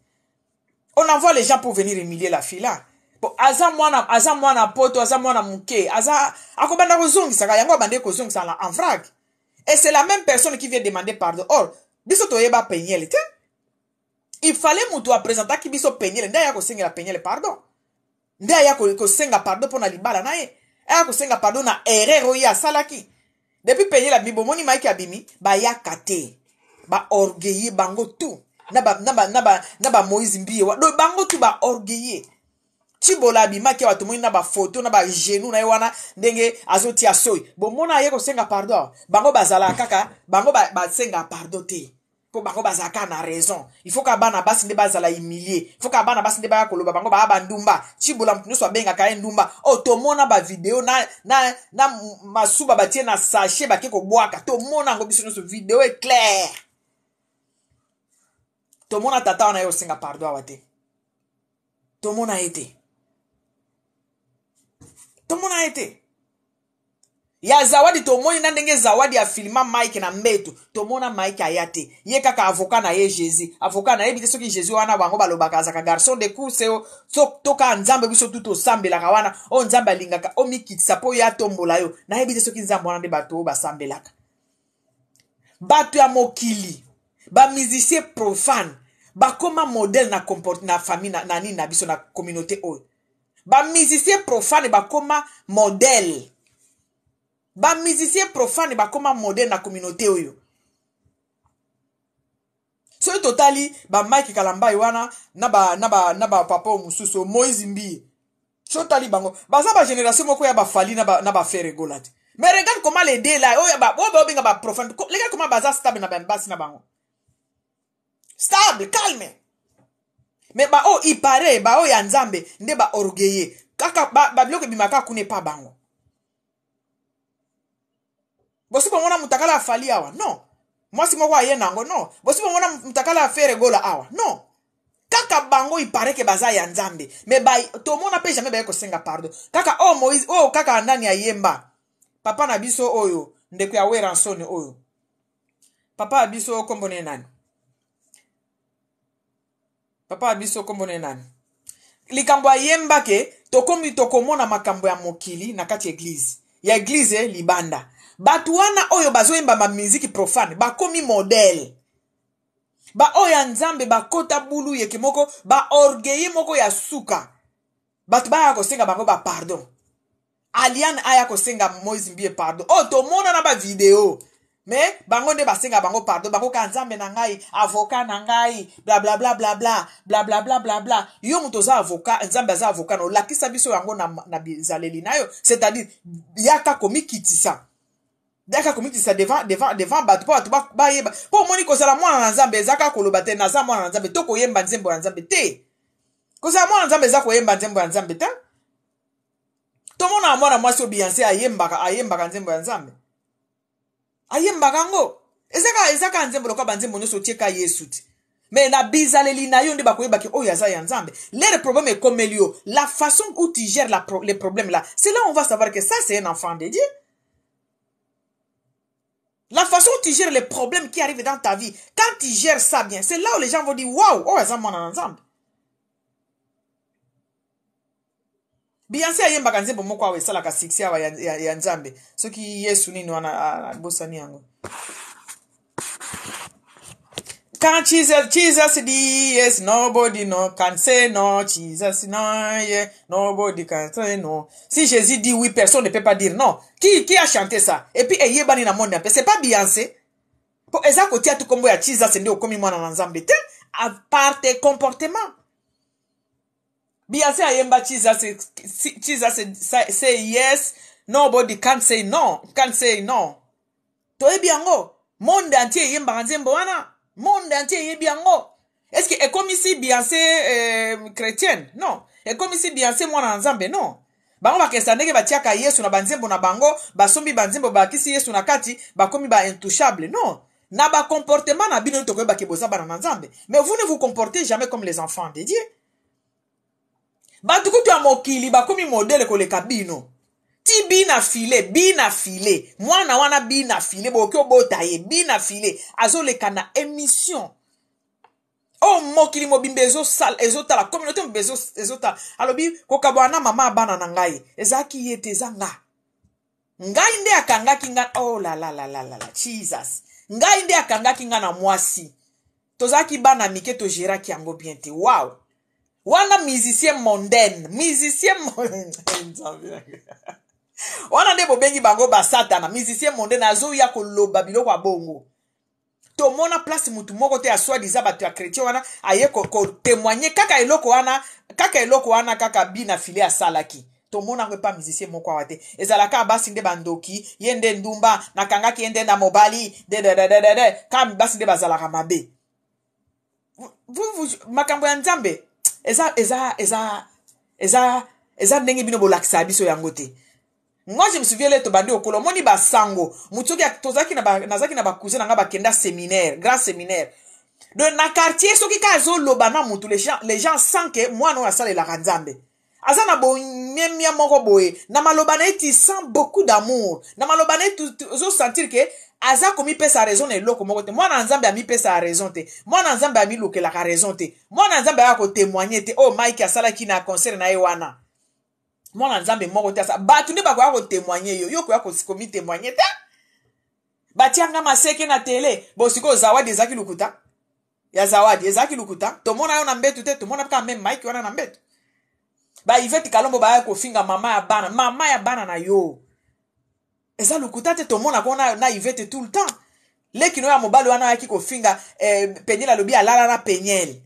S1: On envoie les gens pour venir humilier la fille là. Bon, aza mwana poto, aza mwana muke, aza akobanda ko zongisa yango bande ko zongisa la en vrac. Et c'est la même personne qui vient demander pardon. Or, biso to yeba Peniel, te? Il fallait mutu a présenter ki biso Peniel. Nda ya ko senga Peniel pardon. Nda ya ko senga pardon pour na libala na ye. Ya ko senga pardon na erreur ya salaki. Depuis Peniel a bibo moni maiki abimi, ba ya kate. Ba orgueillé bango tout. Naba Moïse Mbiye wa. Do bango tout ba orgueillé. Chibola bima ki watu moni na ba photo na ba genou na wana ndenge azoti asoy. Bo mona ye ko senga pardon. Bango bazala kaka, bango ba senga pardon te. Po bango bazaka na raison. Il faut ka bana basi nde bazala humilier. Il faut ka bana basi nde ba koloba bango ba bandumba. Chibola mtu nyonso abenga ka ndumba. Oh to mona ba video na masuba batie na sachet ba keko bwaka. To mona ngo biso nyonso video est clair. To mona tata na yo senga pardon awate. To mona été. Tout le monde a été. Ya zawadi to moni na ndenge zawadi ya filma Mike na mbeto. To mona Mike ayate. Ye kaka avocat na ye Jésus. Avocat na ye bite soki Jésus wana bango balobaka zaka garçon de course o toka nzambe biso tuto sambela ka wana. O nzambe alingaka o mikitisa po ya tombola yo. Na ye bite soki nzambe wana nde bato ba sambelaka. Bato ya mokili. Ba musicien profane. Ba koma modèle na comporte na famille na nini na biso na communauté o. Ba musicien profane ba koma modèle. Ba musicien profane ba koma modèle na communauté oyo. So totali ba Mike Kalamba wana na ba papa mususu Moïse Mbiye. So tali bango. Baza ba génération moko ya ba fali na ba faire golate. Mais regarde comment les deux là, oh ba obenga ba profane. Regarde comment baza stable na ba mbasi na bango. Stable, calme. Mais ba oh il paraît ba oh ya nzambe nde ba orgueillé kaka ba biloko bimaka kune pa bango bosi bo mona mutakala afali awa non moi si moko aye nango non bosi bo mona mutakala afere gola awa non kaka bango il paraît que baza ya nzambe mais ba to mona pe jamais ba ko senga pardon kaka oh Moïse oh kaka ndani ayemba papa na biso oyo ndeko ya Weransoni oyo papa abiso kombone nani Papa abiso kombone nani. Likambo ayemba ke tokomona makambo ya mokili na kati église. Ya église libanda. Batu wana oyo bazoyemba ma musique profane ba komi modèle. Ba oya nzambe ba kota bulu yeke moko ba orgueil moko ya suka. Batu ba ya ko senga bango ba pardon. Alian aya ko senga Moïse Mbiye pardon. Oh to mona na ba video. Mais bango nde basenga bango pardon bango ka nzambe na ngai avocat na ngai bla bla bla bla bla bla bla bla bla bla yo muto za avocat nzambe za avocat no lakisa biso yango na bizaleli nayo c'est-à-dire yaka komikitisa devant batu ba yeba po moni ko sala mwana na nzambe zaka koloba te na za mwana na nzambe to ko yemba nzembo ya nzambe te ko sala mwana na nzambe za ko yemba nzembo ya nzambe te to mona mwana mwasi o Beyoncé ayemba nzembo ya nzambe ayemba kango ezaka nzembo lokwa banzembo nyoso tieka Yesu ti Mais na bizaleli na yo nde bakoyeba ke oyo aza ya nzambe. Le problème est comme Elio. La façon où tu gères les problèmes là, c'est là où on va savoir que ça c'est un enfant de Dieu. La façon où tu gères les problèmes qui arrivent dans ta vie, quand tu gères ça bien, c'est là où les gens vont dire waouh, oh ça mon ensemble. Beyoncé ayemba kanzembo moko awe sala ka six ya ya nzambe. Soki Yesu nini wana bosani yango. Can Jesus dit yes, nobody no can say no. Jesus no, yeah, nobody can say no. Si Jésus dit oui, personne ne peut pas dire non. Qui a chanté ça? Et puis eye bani na monde un peu. C'est pas Beyoncé. Pour eza kotia tout kombo ya Jesus nde okomi mwana na nzambe te. À part tes comportements. Beyoncé ayemba Jesus say yes, nobody can say no. Can say no. To ebi yango. Monde entier yemba nzembo wana. Monde entier yebi yango. Est-ce que est comme ici Beyoncé chrétienne? Non. Est comme ici Beyoncé mwana nzambe? Non. Bango bakesandeke batiaka Yesu na banzembo na bango, basombi banzembo bakisi Yesu na kati, bakomi ba intouchable. Non. Na ba comportement na bino tokoyeba ke boza bana na nzambe. Mais vous ne vous comportez jamais comme les enfants de Dieu. Batukutu ya mokili bakomi modele koleka bino. Ti bina file. Mwana wana bina file. Boke obota ye bina file. Azo leka na émission. Oh mokili mobimbe ezota la communauté mobimbe ezota. Alobi kokabwana mama bana na ngai. Ezaki yete zanga. Ngai nde akangaki nga. Oh la. Jesus. Ngai nde akangaki nga na mwasi. Tozaki bana mike to jiraki yango bien te. Wow. Wana musicien mondaine. Wana nde bobengi bango ba satana. Musicien mondaine azo ya koloba biloko ya bongo. To mona place mutu moko te aswa diza batu ya chrétien wana aye ko témoigner kaka eloko wana kaka bina file ya salaki. To mona ko pa musicien moko wate. Ezalaka basi nde bandoki, yende ndumba nakangaki yende na mobali de kam basi nde bazalaka mabe. Vous makambo ya nzambe eza ndenge bino bolakisa biso yango te. Moi je me souviens le tobandi okolo moni basango mutoki tozaki nazaki na bakousin nga bakenda séminaire, grand séminaire. De na quartier soki ka zo loba na mutu les gens sentent que moi no asala la nzambe. Azana bo nyemia moko boye na maloba na eti sent beaucoup d'amour. Na maloba na zo sentir que aza komi pesa raison na eloko moko te. Mwana nzambe ami pesa raison te. Mwana nzambe ami lokela ka raison te. Mwana nzambe ya ko témoigner te. Oh Mike asala ki na concert na ye wana. Mwana nzambe moko te asa. Batu nde bako ya ko témoigner yo. Yo ko ya ko komi témoigner te. Batianga maseke na tele. Bo siko zawadi ezaki lukuta. Ya zawadi ezaki lukuta. To mona yo na mbetu te. To mona pika même Mike wana na mbetu. Ba Yvette Kalombo ba ya ko finga mama ya bana na yo. Eza lukuta te to mona kona na Yvette tout le temps. Lekino ya mobali wana yaki ko finga penyela lobi alala na penyel.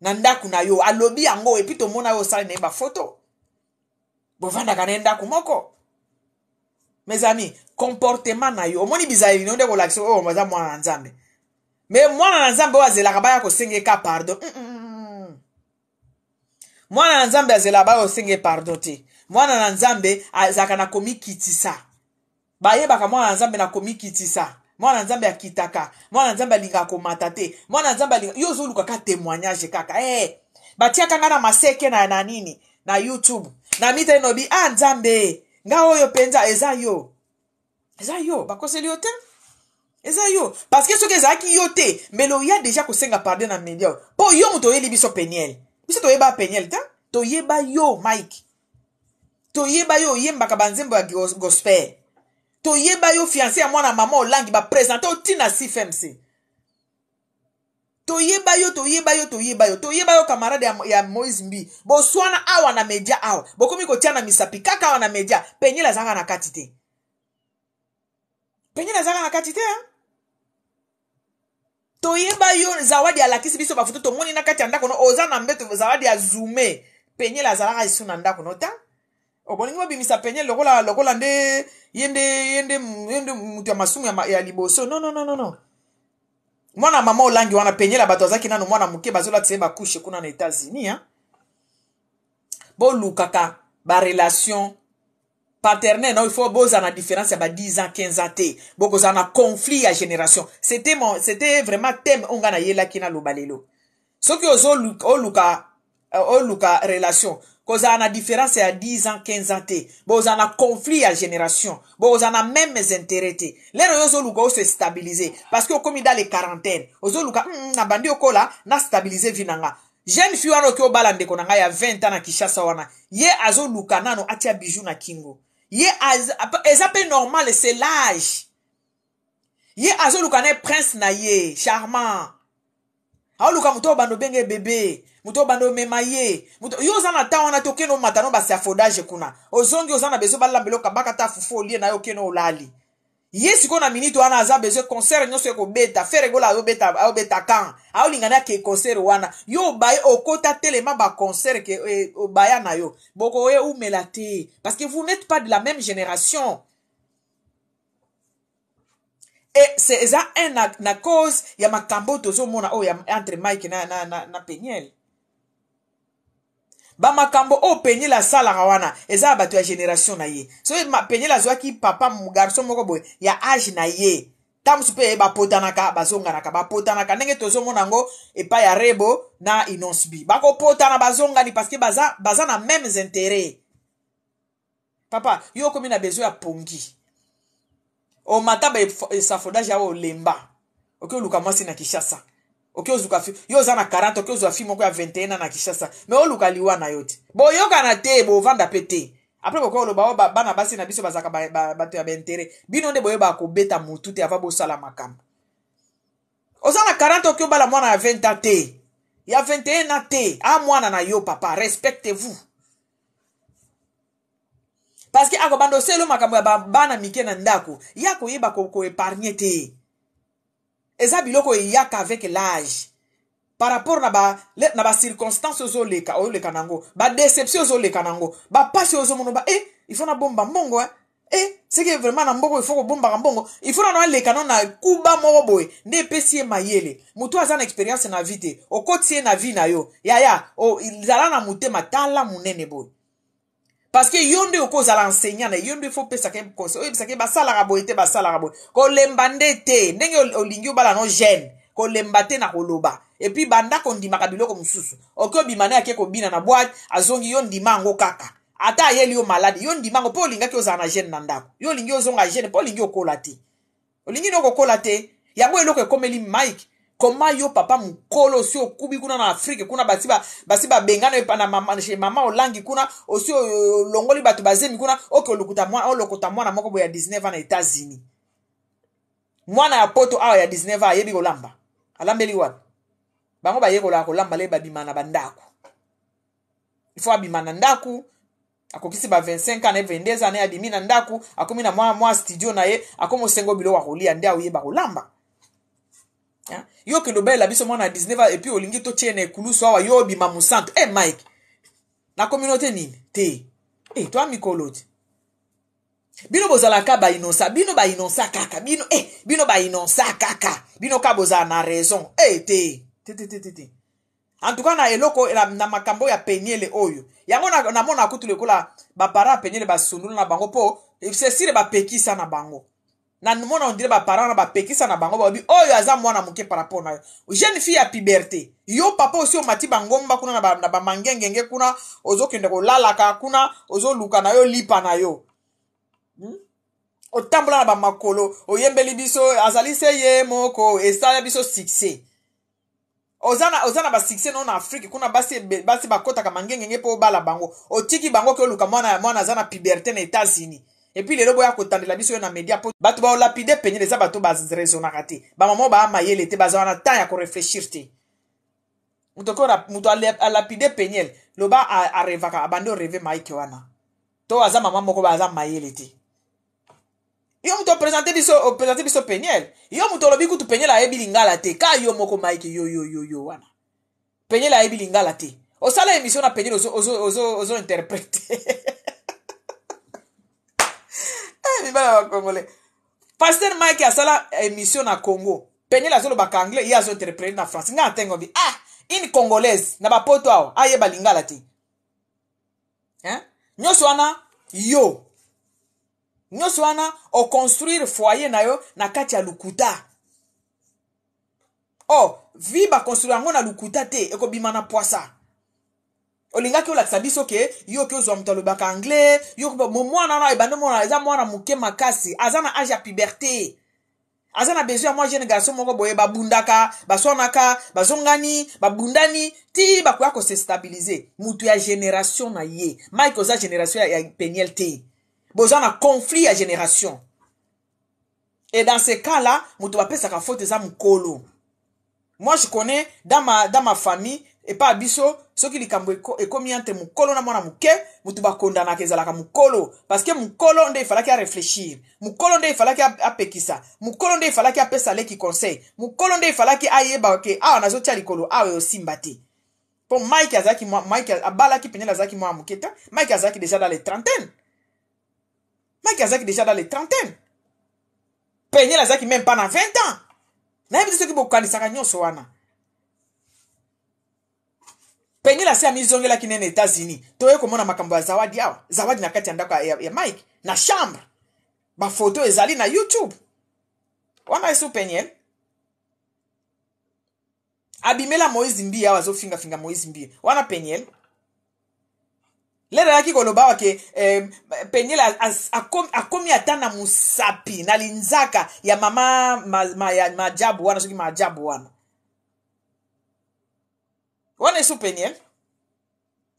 S1: Na ndaku na yo alobi yango epi to mona yo sala nemba photo. Bovanda kanenda kumoko. Mes amis, comportement na yo. Omoni bizali no nde ko lakso oh maza mwana nzambe. Mais mwana nzambe wa zela kabaya ko sengeka pardon. Mwana nzambe azela ba osenge pardon te. Mwana nzambe azaka na komi kitisa. Baye baka mwana nzambe na komi kitisa. Mwana nzambe akitaka. Mwana nzambe alinga komata te. Mwana nzambe alinga yo zo luka ka témoignage kaka. Batia kanga na maseke na nini na YouTube. Na mita inobi nzambe. Nga oyo penza eza yo. Eza yo bakoseli yo te. Eza yo parce que soki ezaki yo te melo ya déjà ko senga pardon na media. Po yo muto yeli biso peniel. Biso to yeba penyel ta? To yeba yo Mike. To yeba yo yembaka banzembo ya gospel. To yeba yo fiancé ya mwana mama olangi ba présenter o tina CFMC. To yeba yo camarade ya Moïse Mbi. Bo swana awa na media awa. Bo komi ko tia na misapi kaka awa na media. Penyela zanga na katite. Penyela zanga na katite hein? To yeba yo zawadi alakisi biso bafuto to moni na kati andako no oza na mbeto zawadi ya zoomé penyela zalaka isu na ndako no ta oboningi babimisa penyela lokola nde yende mutu ya masumu ya liboso no mwana mama olangi wana penyela bato azaki nano mwana muke bazola tse ba couche kuna na États-Unis hein bo lukaka ba relation paternel, non, il faut boza na différence ya 10 ans, 15 ans te. Boza na conflit à génération. C'était vraiment thème on gana yela kina lobalelo. Ce qui ozo luka relation. Boza na différence ya 10 ans, 15 ans te. Boza na conflit à génération. Boza na même intérêts te. Lero ozo luka se stabiliser parce que comme dans les quarantaines, ozo luka na bandi okola na stabiliser vinanga. Jeune fille wana ki obala ndeko na ya 20 ans na Kishasa wana. Ye azo luka nano atia bijou na kingo. Ye ezape normal, c'est l'âge. Ye azo lukane prince na ye, charmant. Azo luka muto bando benge bébé, muto bando mema ye. Yo zana ta wana toke no matano ba siafodage kuna. Ozongi ozana bezo bala mbelo kabaka ta fufu olie na yo keno olali. Ye siko na minute wana aza bezo concert nyoso eko beta, fere gola yo beta kan. Ao lingana ke concert wana. Yo baye okota telema ba concert ke baya na yo. Boko ye ou melate. Parce que vous n'êtes pas de la même génération. Et c'est ça na cause ya makambo tozo mona o ya entre Mike na Peniel. Ba makambo o Peniel la sala wana eza bato ya génération na ye. So Peniel azwaki papa mu garçon moko boy ya âge na ye. Tam supe ba potanaka bazonga naka ba potanaka ndenge tozo mona ngo epa ya Rebo na Inosbi. Bako potana bazonga ni parce que baza na mêmes intérêts. Papa, yo komi na besoin ya pongi. O mataba esafodage ya o lemba. Ok oluka mwasi na Kishasa. Ok ozuka fi. Yo za na 40, ok ozuka fi moko ya 21 na Kishasa. Me oluka liwa na yote. Bo yoka na te, bo vanda pete. Après boko oloba bana basi na biso bazaka bato ya bentere. Bino nde boyeba ko beta mutu te ava bo sala makambo. Oza na 40 ok obala mwana ya 20 te. Ya 21 na te. A mwana na yo papa, respectez-vous. Parce que ako bando selo makambo ya bana mike na ndako yako yeba ko épargner te eza biloko yaka avec l'âge par rapport na ba circonstances ozoleka nango ba déception ozoleka nango ba passe ozomono ba il faut na bomba mbongo c'est que vraiment na mbongo il faut ko bomba mbongo il faut na leka na kuba moko boy nde pesie mayele mutu aza na expérience na vie te okotie na vie na yo ya izala na mutema tala munene boy. Parce que yonde oko za l'enseignant, yonde faut pesa ke conseil, pesa ke basala raboite basala rabo. Ko lembande te, ndenge olingi bala no jeune, ko lembate na koloba. Et puis banda ko ndima kabilo ko mususu. Oko bimane ake ko bina na boîte, azongi yo ndima ngo kaka. Ata yeli yo malade, yo ndima ngo po linga ke oza na jeune na ndako. Yo lingi ozonga jeune, po lingi okola te. Olingi no kokola te, yango eloko ekomeli Mike. Comment yo papa mukolo si okubi kuna na Afrique kuna basiba bengana na mama chez mama olangi kuna osi longoli batu bazemi kuna oke olokota mwana moko boya 19 ans na États-Unis. Mwana ya poto awa ya 19 ans yebi kolamba. Alambeli wapi? Bango bayekola kolamba le babimana bandako. Il faut abimana ndaku. Akokisi ba 25 ans na 22 ans na abimina ndaku, akomi na mwa studio na ye, akomo sengo bilo wa kolia ndia uyeba kolamba. Yo ke lobe la biso mwana 19 ans et puis olingi to tiene kuluso awa yo bima musanto Mike na communauté nini te toi mikolote bino bozala ka ba inonsa bino ba inonsa kaka bino bino ba inonsa kaka bino ka bozala na raison te en tout cas na eloko na makambo ya Peniel oyo yango na mona kutu lekola ba para Peniel ba sunulu na bango po c'est sire ba pekisa na bango. Na mona on dirait ba parents na ba pekisa na bango ba bi oyo aza mwana muke par rapport na yo. Jeune fille à puberté. Yo papa aussi o mati bangomba kuna na ba mangengenge kuna ozo kende ko lalaka kuna ozo luka na yo lipa na yo. O tambola na ba makolo oyembeli biso azali seye moko esala biso succès. Ozana ba succès non na Afrique kuna basi bakota ka mangengenge po bala bango. Otiki bango ke luka mwana azana puberté na États-Unis. Et puis les robots à côté de la mission na média pour battre ba lapide peigner les abato bas raisonner raté ba maman ba mayele te baza na temps ya ko réfléchir te mutoko a lapide peigner lo ba a revaka abando rêver Mike wana to aza maman moko ba aza mayele te yo muto présenter biso peigner yo muto lobi kutu peigner la ebilingala te ka yo moko Mike yo wana peigner la ebilingala te o sala émission na peigner ozo interpréter. Pasteur Mike a sala émission na Congo. Peigner la zolo baka anglais, il a zo interprété na français. Nga tengo bi une congolaise na ba poto awo aye balingala te. Nyoso wana yo Nyonso wana o construire foyer na yo na kati ya lukuta. Oh, vi ba construire yango na lukuta te ekobima na poisa. Olingaki olakisa biso ke yo ke ozwa moto alobaka anglais, yo mwana na ebande mwana eza mwana muke makasi, aza na âge ya puberté. Aza na besoin moi jeune garçon moko boye babundaka, basonaka, bazongani, babundani, ti bakoya ko se stabiliser. Mutu ya génération na ye. Mike oza génération ya Peniel te. Besoin na conflit ya génération. Et dans ce cas-là, mutu bapesaka faute eza mukolo. Moi je connais dans ma famille et pas biso ceux qui likambo ekomi ante mukolo na mwana muke mutu bakondana kezalaka mukolo parce que mukolo nde ifalaki a réfléchir, mukolo nde ifalaki a pekisa, mukolo nde ifalaki a pesa leki conseil, mukolo nde ifalaki ayeba ke awa nazotia likolo awe osimba te. Pour Mike azaki Mike abalaki Peniel azaki mwa muketa, Mike azaki déjà dans les trentaines. Mike azaki déjà dans les trentaines. Peniel azaki même pas dans 20 ans. Na ebi soki bokanisaka nyonso wana. Peniel asi amizongela kinene États-Unis. Toye komona makambo ya zawadi awa. Zawadi na kati ya ndako ya Mike na chambre. Ba photo ezali na YouTube. Wana esu Peniel. Abimela Moïse Mbi awa zo finga Moïse Mbi. Wana Peniel. Lera yaki koloba wake Peniel akomi atana musapi na linzaka ya mama majabu wana soki majabu wana. Wana esu Peniel.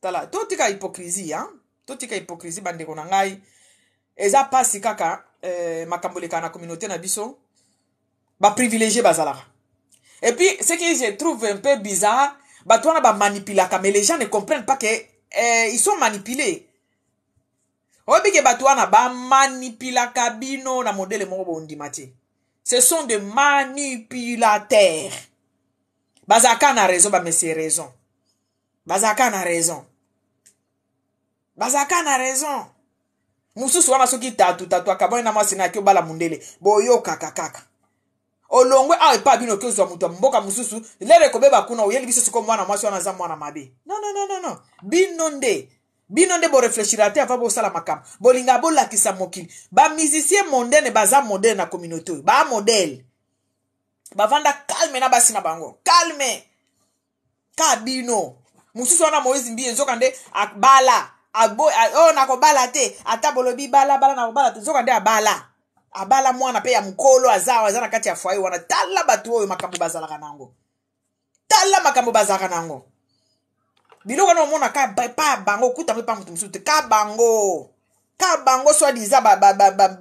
S1: Tala, totika hypocrisie, hein? Totika hypocrisie bandeko na ngai. Eza pasi kaka makamboleka na communauté na biso. Ba privilégié bazalaka. Et puis, ce que je trouve un peu bizarre, batouana ba manipulaka, mais les gens ne comprennent pas que ils sont manipulés. Obike batouana ba manipulaka bino na modèle moko bondimati. Ce sont des manipulateurs. Bazaka na raison, ba monsieur raison. Bazaka na raison. Bazaka na raison. Mususu wana soki tatu akabona na masina kyo bala mundele. Boyo kaka. Olongwe awe pa bino kozwa mutu mboka mususu lere kobeba kuna oyeli biso siko mwana mwasi wana za mwana mabe. Non. Bino nde bo réfléchir ate avant bo sala makam. Bolinga bo lakisa mokili. Ba musicien mondaine baza modèle na communauté. Ba modèle. Ba vanda calme na basi na bango. Calme. Ka bino. Mususu wana Moïse Mbi nzoka nde akbala. Oh na ko bala te. Ata bolobi bala na ko bala te. Nzoka nde abala. Abala mwana pe ya mukolo azawa na kati ya foyer wana tala batu oyo makambo bazalaka nango. Tala makambo bazalaka nango. Biloko na mona ka pa bango kuta pe pa mutu mususu te ka bango. Ka bango soit disant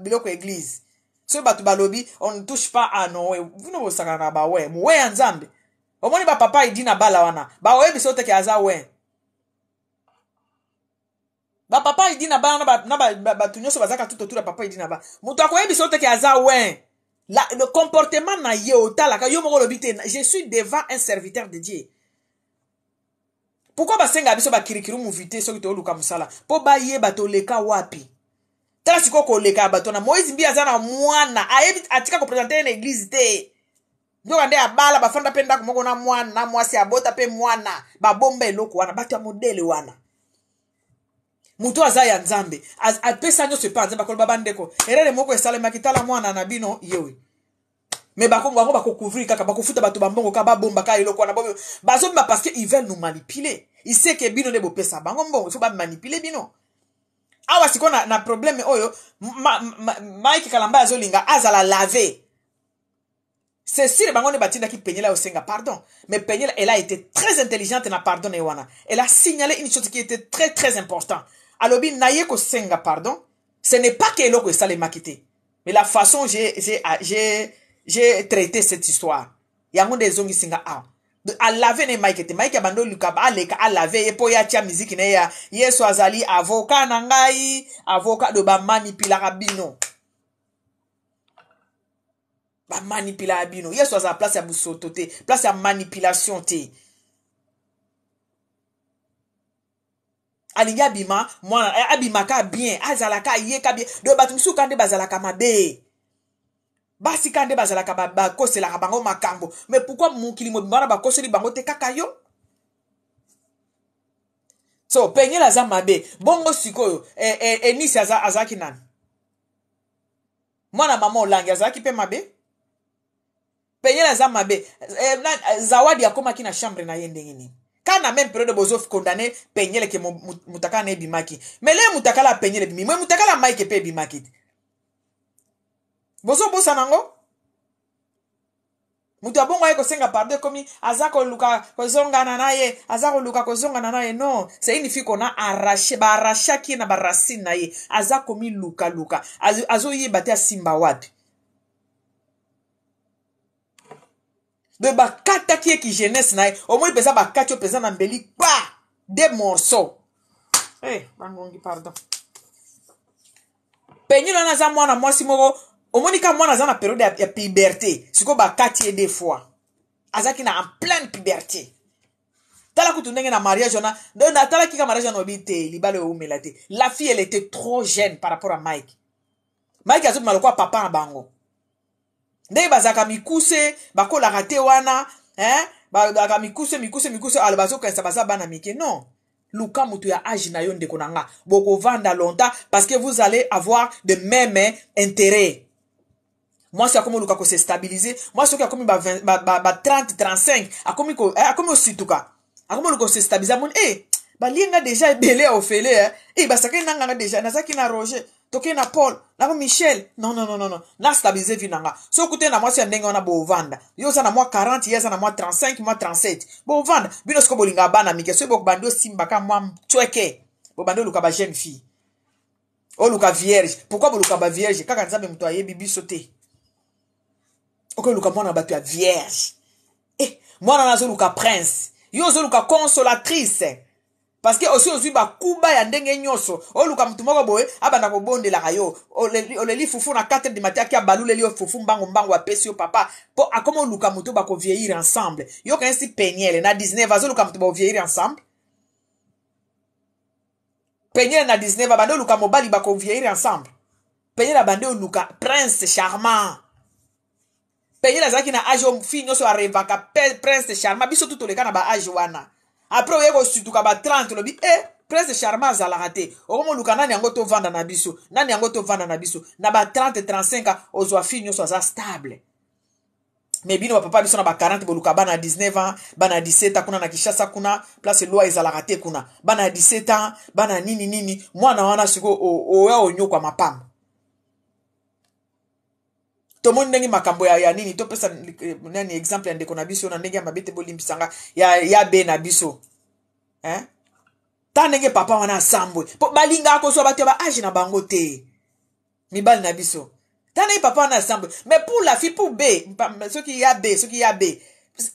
S1: biloko église. So batu balobi on ne touche pas à Noé. Vous ne savez pas ba ouais. Mwe ya Nzambe. Omoni ba papa idi na bala wana. Ba we biso te ke aza we. Ba papa idi na ba na tunyoso bazaka tout autour de papa idi na ba. Mutu akoyebi sote ki aza wen. Le comportement na ye otala ka yo moko lobite je suis devant un serviteur de Dieu. Pourquoi basenga biso ba kirikiru muvite soki to luka musala? Po ba ye bato leka wapi? Tala siko ko leka bato na Moïse Mbi aza na mwana. Ayebi atika ko présenter une église te. Ndoka nde abala bafanda penda ko moko na mwana na mwasi abota pe mwana. Ba bomba eloko wana bato ya modele wana. Mutu aza ya Nzambe apesa nyo sepa Nzambe akoloba bandeko erere moko esalema kitala mwana na bino yewe mais bakongo bango bakocouvrir kaka bakofuta bato bambongo ka babomba ka eloko na bobo bazomba parce que ils veulent nous manipuler. Il sait que bino ne bopesa bango mbongo il faut ba manipuler bino. Awa siko na problème oyo Mike Kalamba azolinga azala laver. C'est sûr bango ne batinda ki Peniel osenga pardon mais Peniel elle a été très intelligente na pardon et wana. Elle a signalé une chose qui était très très important. Alobi naye ko senga pardon, ce n'est pas que eloko esale makite, mais la façon j'ai traité cette histoire. Yango de zongi singa a. A laver ne Mike Mike abando luka ba leka a laver et po ya tia musique ne ya Yesu azali avocat na ngai, avocat de ba manipula bino. Ba manipula bino. Yesu azala place ya busoto te, place ya manipulation te. Alinga bima mwana abima ka bien azalaka ye ka bien do batu misu kande bazalaka mabe basi kande bazalaka ba kosela bango makambo mais pourquoi mukili mo bimana ba koseli bango te kaka yo so Peniel aza mabe bongo sikoyo Enis azaki nani Mwana maman olangi azalaki pe mabe. Penyele aza mabe. Zawadi akomaki na chambre na ye ndenge nini. Kana même période bozo condamné penyele ke mutaka na ebimaki. Mais le mutaka la penyele bimi. Moi mutaka la Mike pe ebimaki. Bozo bosa nango? Mutu abongo ye kosenga pardon komi azako luka kozonga na ye, azako luka kozonga na ye. Non, c'est une fille qu'on a arraché, ba arracha ki na ba racine na ye. Azako mi luka. Azo ye bate simba wapi. De ba kata ki jeunesse na ye. Au moins pesa ba kati pesa na mbeli pa des morceaux. Bangongi pardon. Penyi na za mwana mwasi moko. Omonika mwana za na période ya puberté. Siko ba kati des fois. Azaki na en pleine puberté. Tala kutu ndenge na mariage na tala kika mariage na obite libale umelate. La fille elle était trop jeune par rapport à Mike. Mike azo maloko papa na bango. Ndenge bazaka mikuse bakola rate wana, bazaka mikuse albazo kanisa baza bana mike. Non. Luka mutu ya âge na yo ndeko nanga. Boko vanda longtemps parce que vous allez avoir de même intérêt. Moi, c'est comme Luka ko se stabiliser. Moi, c'est comme 30, 35. Comme aussi tout cas. Comme Luka se stabiliser. Lienga déjà belé au félé. Basaka nanga déjà. Nazaki na Roger. Toke na Paul. Na Michel. Non. Na stabiliser vinanga. So koute na moi, c'est ndenge on a bo vanda. Yo sa na moi 40, yo sa na moi 35, moi 37. Bo vanda. Bino sko bolinga bana mike. So bok bando simbaka moi chweke. Bo bando Luka ba jeune fille. Oh Luka vierge. Pourquoi bo Luka ba vierge? Kaka nzambe mtu aye bibi sauté. Ok, Luka mwana batu ya vierge. Mwana nazo Luka prince. Yo zo Luka consolatrice. Parce que aussi ozui ba kuba ya ndenge nyoso. O Luka mtu moko boye abanda ko bonde la kayo. Oleli fufu na 4 du matin kia balule li fufu mbango apesi yo papa. Po akomo Luka mtu ba ko vieillir ensemble. Yo kansi penyele na 19 azo Luka mtu ba vieillir ensemble. Penyele na 19 abando Luka mobali ba ko vieillir ensemble. Penyele abando Luka prince charmant. Penyele azaki na âge o fille nyoso arevaka prince charmant biso tout le kana ba âge wana. Après oye ko situka ba 30 lobi prince charmant za la raté. Okomo Luka nani yango to vanda na biso. Nani yango to vanda na biso. Na ba 30 35 ozwa fille nyoso za stable. Mais bino ba papa biso na ba 40 bo Luka bana 19 ans, bana 17 ans kuna na Kishasa kuna place loi ezala raté kuna. Bana 17 ans, bana nini mwana wana siko oya onyo kwa mapamba. To mon ndenge makambo ya nini to pesa nani exemple ya ndeko na biso na ndenge ya mabete bolimbisanga ya be na biso. Ta ndenge papa wana sambwe. Po balinga ko so bato ba age na bango te. Mibali na biso. Ta ndenge papa wana sambwe. Mais pour la fille pour B, ceux qui ya B, ceux qui ya B.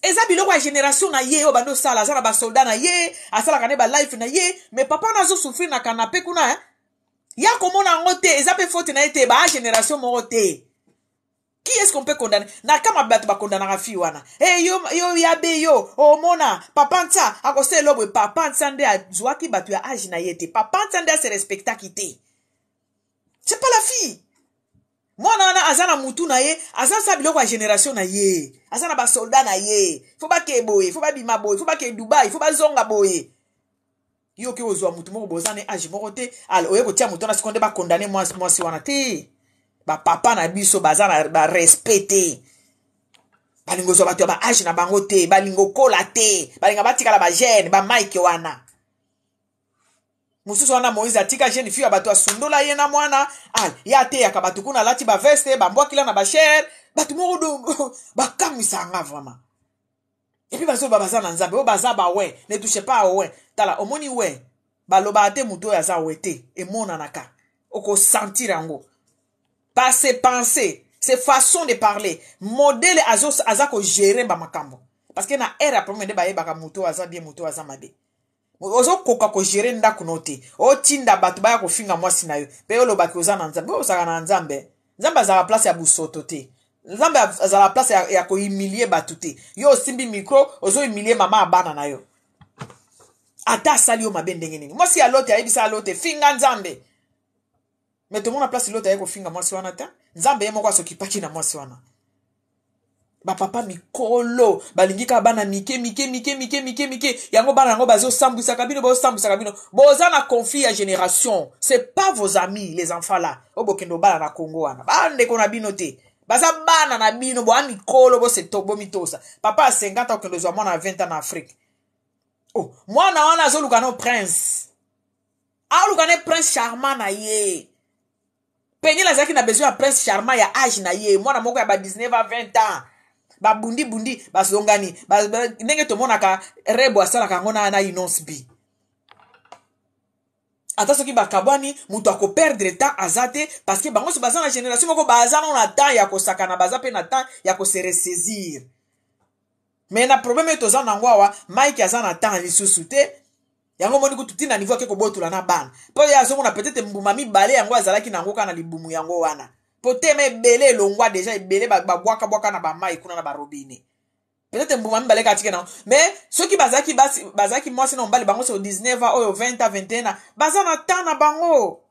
S1: Eza biloko ya génération na ye o bando sala za na ba soldat na ye, asala kane ba life na ye, mais papa na zo souffrir na canapé kuna Ya komona ngote eza pe faute na ete ba génération mo te. Qui est-ce qu'on peut condamner? Na kama batu ba condamner na fi wana. Yo yabe yo. Oh mona, papa nta akose lobwe papa nsande azwaki batu ya age na yete. Papa nsande se respecta kite. C'est pas la fille. Mwana wana azana mutu na ye, azana sa biloko ya génération na ye. Azana ba soldat na ye. Faut ba ke boye, faut ba bima boye, faut ba ke Dubai, faut ba zonga boye. Yo ke ozwa mutu moko bozane age moko te. Al oye ko tia mutu na sekonde ba condamner moi si wana te. Ba papa na biso bazana ba respecté. Balingo zo bato ba age na bango te, balingo kola te, balinga batikala ba jeune, ba Mike wana. Mususu wana Moïse atika jeune fille bato asundola ye na mwana, ya te yakabatu kuna lati ba veste, ba mbwa kila na ba cher, batu moko do ba kamisa nga vraiment. Et puis bazo bazana nzambe, o bazaba we, ne touche pas we. Tala omoni we, baloba te muto ya za wete, e mona naka. Oko sentir ango. Pas ses pensées, ses façons de parler. Modèle azako gérer ba makambo. Parce que na era premier de ba yeba ka muto aza bien muto aza mabe. Ozo koka ko gérer ndako note. O tinda batu ba ya ko finga mwasi na yo. Pe yo lo ba ko za na nzambe. O saka na nzambe. Nzambe za la place ya busoto te. Nzambe za la place ya ko humilier batu te. Yo simbi micro, ozo humilier mama abana na yo. Ata sali yo mabe ndenge nini. Mwasi ya lote ayebisa ya lote finga nzambe. Mais tout le monde a place l'autre avec au finger moi si on attend. Nzambe yemo kwa sokipaki na moi si on a. Ba papa mikolo, balingika bana mike. Yango bana yango bazo sambwisa kabino, bo sambwisa kabino. Boza na conflit à génération. C'est pas vos amis, les enfants là. Obokendo bana na Congo wana. Bande kona bino te. Baza bana na bino, bo amikolo, bo se tobo mitosa. Papa a 50 ans, kendo zwa mwana a 20 ans en Afrique. Oh, mwana wana zo lukano prince. A lukane prince charmant na ye. Penye la zaki na besoin ya prince charmant ya âge na ye. Mwana moko ya ba 19 à 20 ans. Ba bundi bazongani ndenge to monaka rebo asala kangona na inonce bi ata soki bakabwani mutu ako perdre temps azate parce que bango so baza na génération moko baza na temps ya kosakana baza pe na temps ya ko se ressaisir mais na problème to za nango awa Mike aza na temps lisusu te yango moni kututi na niveau ke ko botula na bana po ya zo mona peut-être mbuma mibale yango azalaki nango kana libumu yango wana poteme belé longwa déjà belé ba bwaka na ba mai kuna na ba robine peut-être mbuma mbale katike na mais ceux qui bazaki moi sinon mbale bango sur 19 ans ou 20 à 21 ans bazana temps na bango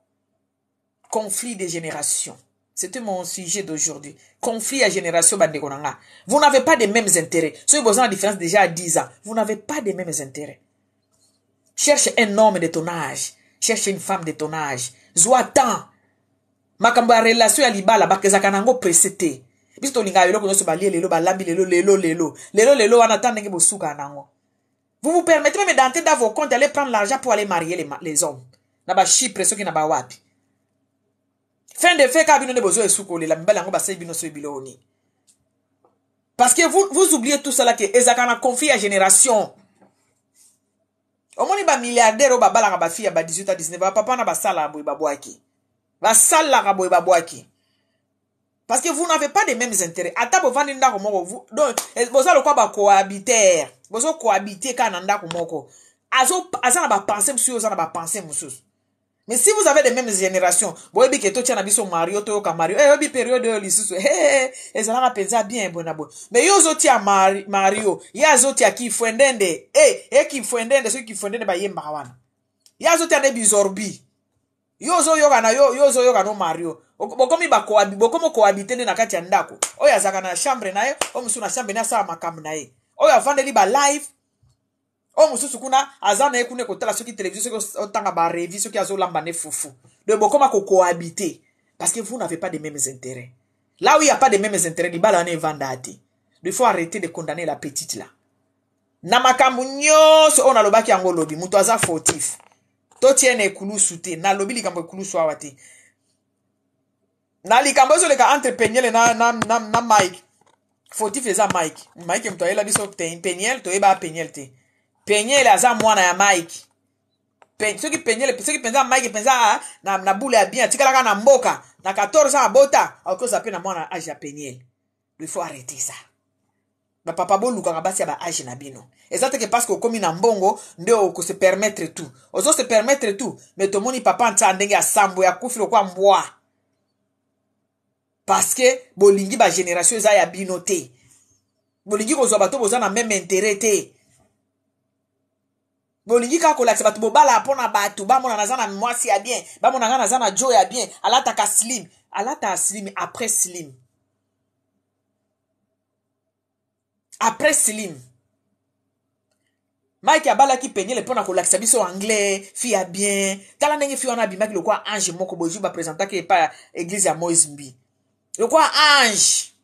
S1: conflit de génération. C'était mon sujet d'aujourd'hui. Conflit à génération bandekonanga. Vous n'avez pas les mêmes intérêts. Ceux qui ont la différence déjà à 10 ans, vous n'avez pas les mêmes intérêts. Cherche un homme de ton âge, cherche une femme de ton âge. Zoa temps. Makamba relation ya libala bakezaka nango presete biso linga yelo kono so balie lelo balambi lelo wana tandenge bosuka nango. Vous vous permettez même d'entrer dans vos comptes aller prendre l'argent pour aller marier les hommes na ba Chypre soki na ba wapi fin de fait ka bino ne bozo esukole la mbala ngo ba sai bino so biloni parce que vous oubliez tout ça là que ezaka na conflit à génération. Omoni ba milliardaire o ba bala ba fille ba 18 à 19 ba papa na ba sala boy ba boaki. Parce que vous n'avez pas les mêmes intérêts. Donc, vous allez cohabiter. Vous allez cohabiter quand mais si vous avez les mêmes générations, vous avez que Mario, période bien mais Mario, qui fondende, qui fondende, ceux qui fondende ba yembawana. Ne bizorbi. Yozo yoga no Mario. Bokomi bokomo cohabiter na kati ya ndako. Oya zaka na chambre nae, o musu na chambre na sa makam nae. Oya vandeli ba live. O musu kuna azana e kune kotala soki télévision soki otanga ba revue soki azolamba ne fufu. De bokoma ko cohabiter parce que vous n'avez pas les mêmes intérêts. Là où il y a pas les mêmes intérêts, li bala na vandati. Il faut arrêter de condamner la petite là. Na makambu nyoso ona lobaki yango lobi, mutu aza fautif. Totiene kulusu te na lobi likambo kulusu awate na likambo zo leka entre Peniel na Mike fautif eza Mike mto yela biso te Peniel to eba Peniel te Peniel aza mwana ya Mike soki Peniel soki penza Mike penza na bule ya bien tikala na mboka na 14 ans abota akoza pe na mwana âge ya Peniel. Il faut arrêter ça. Ba papa bo luka basi ya ba âge na bino. Exactement que parce que komi na mbongo ndio ko se permettre tout. Ozo se permettre tout, mais to moni papa nta ndenge asambo ya kufilo kwa mbwa. Parce que bolingi ba génération za ya bino te. Bolingi ko zo bato boza na même intérêt te. Bolingi ka ko la bato bobala pona bato ba mona nazana mwasi ya bien, ba mona ngana nazana joy ya bien, alata ka slim, alata slim après slim. Après slim. Mike abala ki penye le pona ko lakisa biso anglais, fi a bien. Tala ndenge fi wana bimaki lokwa ange moko boju ba présenter ke pa église ya Moïse Mbi. Lokwa ange.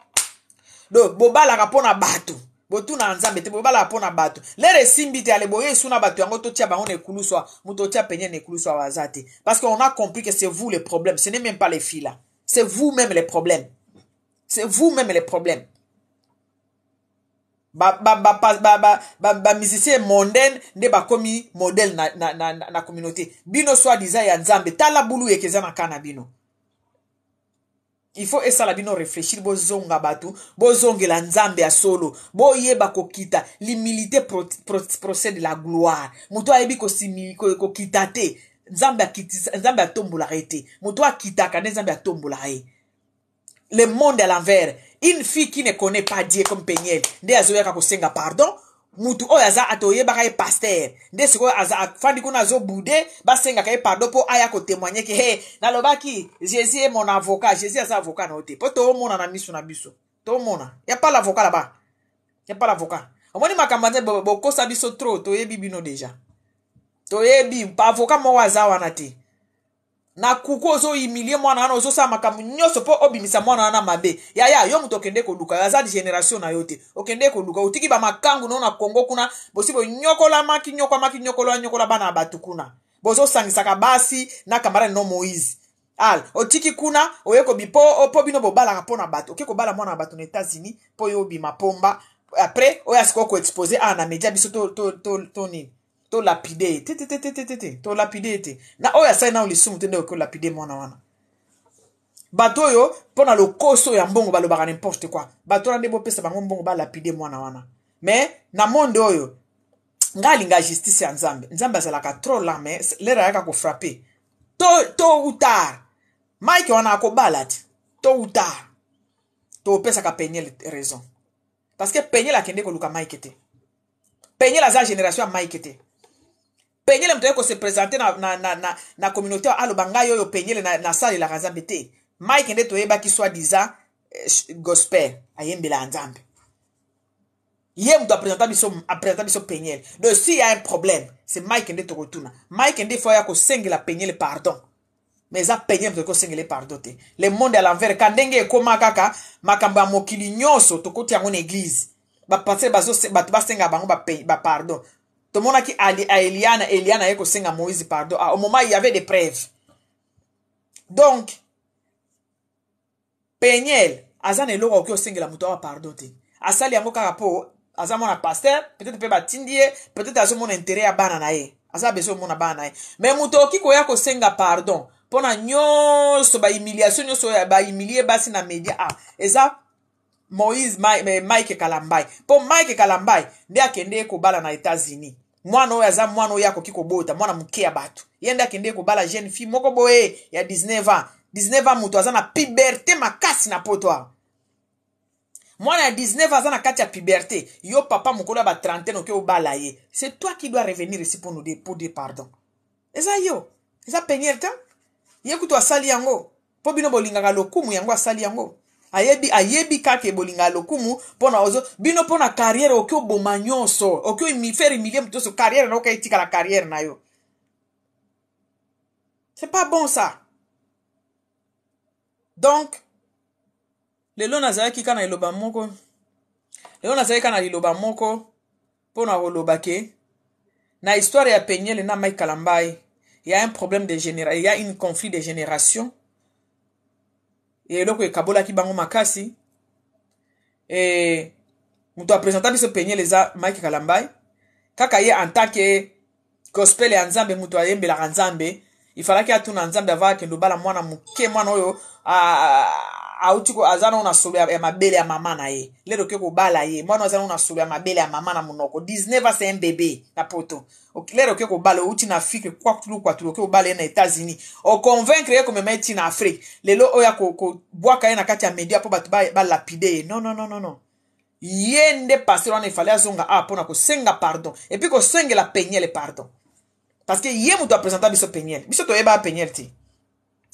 S1: Do bobala ka pona bato. Botu na nzambe te bobala pona bato. Lere simbi te ale boye suna bato yango to tia bango ne kuluswa, muto tia penye ne kuluswa wazate. Parce qu'on a compris que c'est vous les problèmes, ce n'est même pas les filles là. C'est vous-même les problèmes. C'est vous-même les problèmes. Musicien mondaine nde ba komi modèle na communauté bino soit disant ya nzambe tala bulu ekeza na kana bino. Il faut esa la bino réfléchir bozonga batu bozongela nzambe ya solo boyeba kokita l'humilité procède de la gloire muto ayebi ko simili ko kitate nzambe akitisa nzambe atombola rete muto akitaka nzambe atombola re. Le monde à l'envers. Une fille qui ne connaît pas Dieu comme Peniel, nde azoyaka kosenga pardon, mutu oyo aza atoye baka ye pasteur, nde siko aza fandi kuna azo boude, basenga ka ye pardon po aya ko témoigner que hey, nalobaki Jésus est mon avocat, Jésus aza avocat na ote. Po to mona na miso na biso. Tout le monde. Il n'y a pas l'avocat là-bas. Il n'y a pas l'avocat. Au moins, ma campagne, beaucoup ça biso trop. To yebi bino déjà. To yebi, pas avocat moi wana te. Na kuku ozo humilier mwana wana ozo sa makamu nyoso po obimisa mwana wana mabe. Ya yo muto kende ko luka. Yaza di generation na yote. Okende ko luka. Utiki ba makangu no na Kongo kuna. Bosibo nyokola maki nyokola bana batu kuna. Bozo sangisaka basi na kamara no Moïse. Al, otiki kuna, oyeko bipo, po bino bobala rapona bato. Oke ko bala mwana bato na États-Unis, po yo bima pomba. Après, oya siko ko exposer na media biso to ni. To lapide. To lapide. Na oya sai na ulisumu tende ko lapide mwana wana. Bato yo, pona lo koso ya mbongo balo baka n'importe quoi. Bato na ndebo pesa bango mbongo ba lapide mwana wana. Mais, na monde oyo, ngali nga justice ya Nzambe. Nzambe azalaka trop là, mais l'era yaka ko frapper. Tôt ou tard. Mike wana ako balade. Tôt ou tard. To pesa ka Peniel raison. Parce que Peniel a kende ko luka Mike te. Peniel a za génération a Mike te. Peniel mtoye ko se présenter na communauté alo banga yo Peniel na salle la Nzambe te. Mike kende to yeba ki soi-disant gospel ayembela Nzambe. Yé mto présenter biso Peniel. Donc s'il y a un problème, c'est Mike kende to retourna. Mike kende faut ya ko sengela Peniel pardon. Mais ça Peniel mto ko sengela pardon te. Le monde à l'envers kandenge ekoma kaka makamba mokili nyoso to koti yango na église. Ba passer bazo batu basenga bango ba pardon. To mona ki Eliana yeko senga Moïse pardon. Au moment il y avait des preuves. Donc Peniel azane loko ko sengela muto wa pardon te. Asali yango kaka po aza mona pasteur, peut-être pe batindie, peut-être azo mona intérêt ya bana na ye. Aza beso mona bana na ye. Mais muto okiko ya ko senga pardon. Pona nyoso ba humiliation nyoso ba humilier basi na media. Eza Moïse Mike Kalambai. Po Mike Kalambai nde akende ko bala na États-Unis. Mwana oyo aza mwana oyo akokiko bota, mwana muke ya bato. Yende akende ko bala jeune fille moko boye ya 19 ans. 19 ans muto aza na puberté makasi na poto. Mwana ya 19 ans na kati ya puberté. Yo papa mukolo ba 30 ans oke obala ye. C'est toi qui dois revenir ici pour nous dire pardon. Eza yo. Eza Peniel ta? Yekuto asali yango. Po bino bolingaka lokumu yango asali yango. Ayebi kake bolinga lokumu pona ozo bino pona carrière oke oboma nyonso. Oke mi faire humilier mto so carrière na oka etika la carrière na yo. C'est pas bon ça. Donc lelo nazalaki kana iloba moko. Lelo nazalaki kana iloba moko pona koloba ke na histoire ya Peniel na Mike Kalambai. Il y a un problème de génération, il y a un conflit de génération. Et loko ekabola ki bango makasi. Et muto a présenté biso Peniel eza Mike Kalambai. Kaka ye en tant que gospel ya Nzambe muto ayembela Nzambe, il fallait que atuna Nzambe ava kendo bala mwana muke mwana oyo autiko azana una solo ya mabele ya mama na ye. Lero ke ko bala ye, mwana azana una solo ya mabele ya mama na munoko. 19 ans c'est un bébé na poto. Lero ke ko bala uti na Afrique kwa tulu ke ko bala na États-Unis. O convaincre ye ko me meti na Afrique. Lelo oya ko bwaka ye na kati ya media po batu ba lapide. Non. Yende passer on il fallait azonga pona ko senga pardon. Et puis ko senga la Peniel pardon. Parce que yé muto a présenter biso Peniel. Biso to yeba Peniel ti.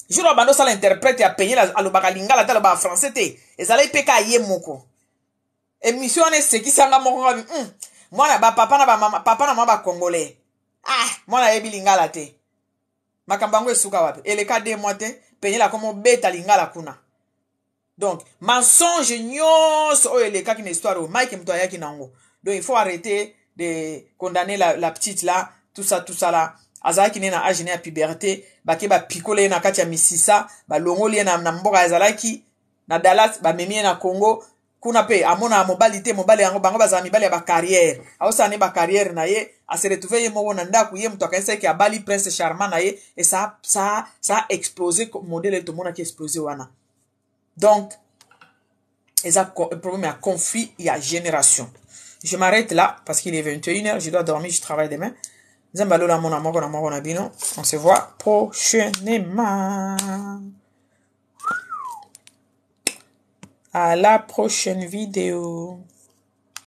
S1: Jour bando ça l'interprète ya Peniel alobaka lingala tala ba français te. Ezala peka yé moko. Émission ne se ki sanga moko mwana ba papa na ba mama papa na mama ba congolais. Mwana yebi lingala te. Makambango esuka wapi. Eleka 2 mois te Peniel a komo beta lingala kuna. Donc mensonge nyonso oyo eleka ki na histoire o Mike mto ayaki nango. Donc il faut arrêter de condamner la petite là, tout ça là. Azalaki ne na âge ne ya puberté, bake ba pikole na kati ya misisa, ba longoli na mboka azalaki na Dallas, ba memi na Congo, kuna pe amona mobali yango bango bazala mibali ya ba carrière. Aosa ne ba carrière na ye, a se retrouver ye moko na ndaku ye mto akanisa ki abali Prince Charmant na ye et ça a explosé modèle tout monde qui explosé wana. Donc un problème à conflit et à génération. Je m'arrête là parce qu'il est 21h, je dois dormir, je travaille demain. On se voit prochainement. À la prochaine vidéo.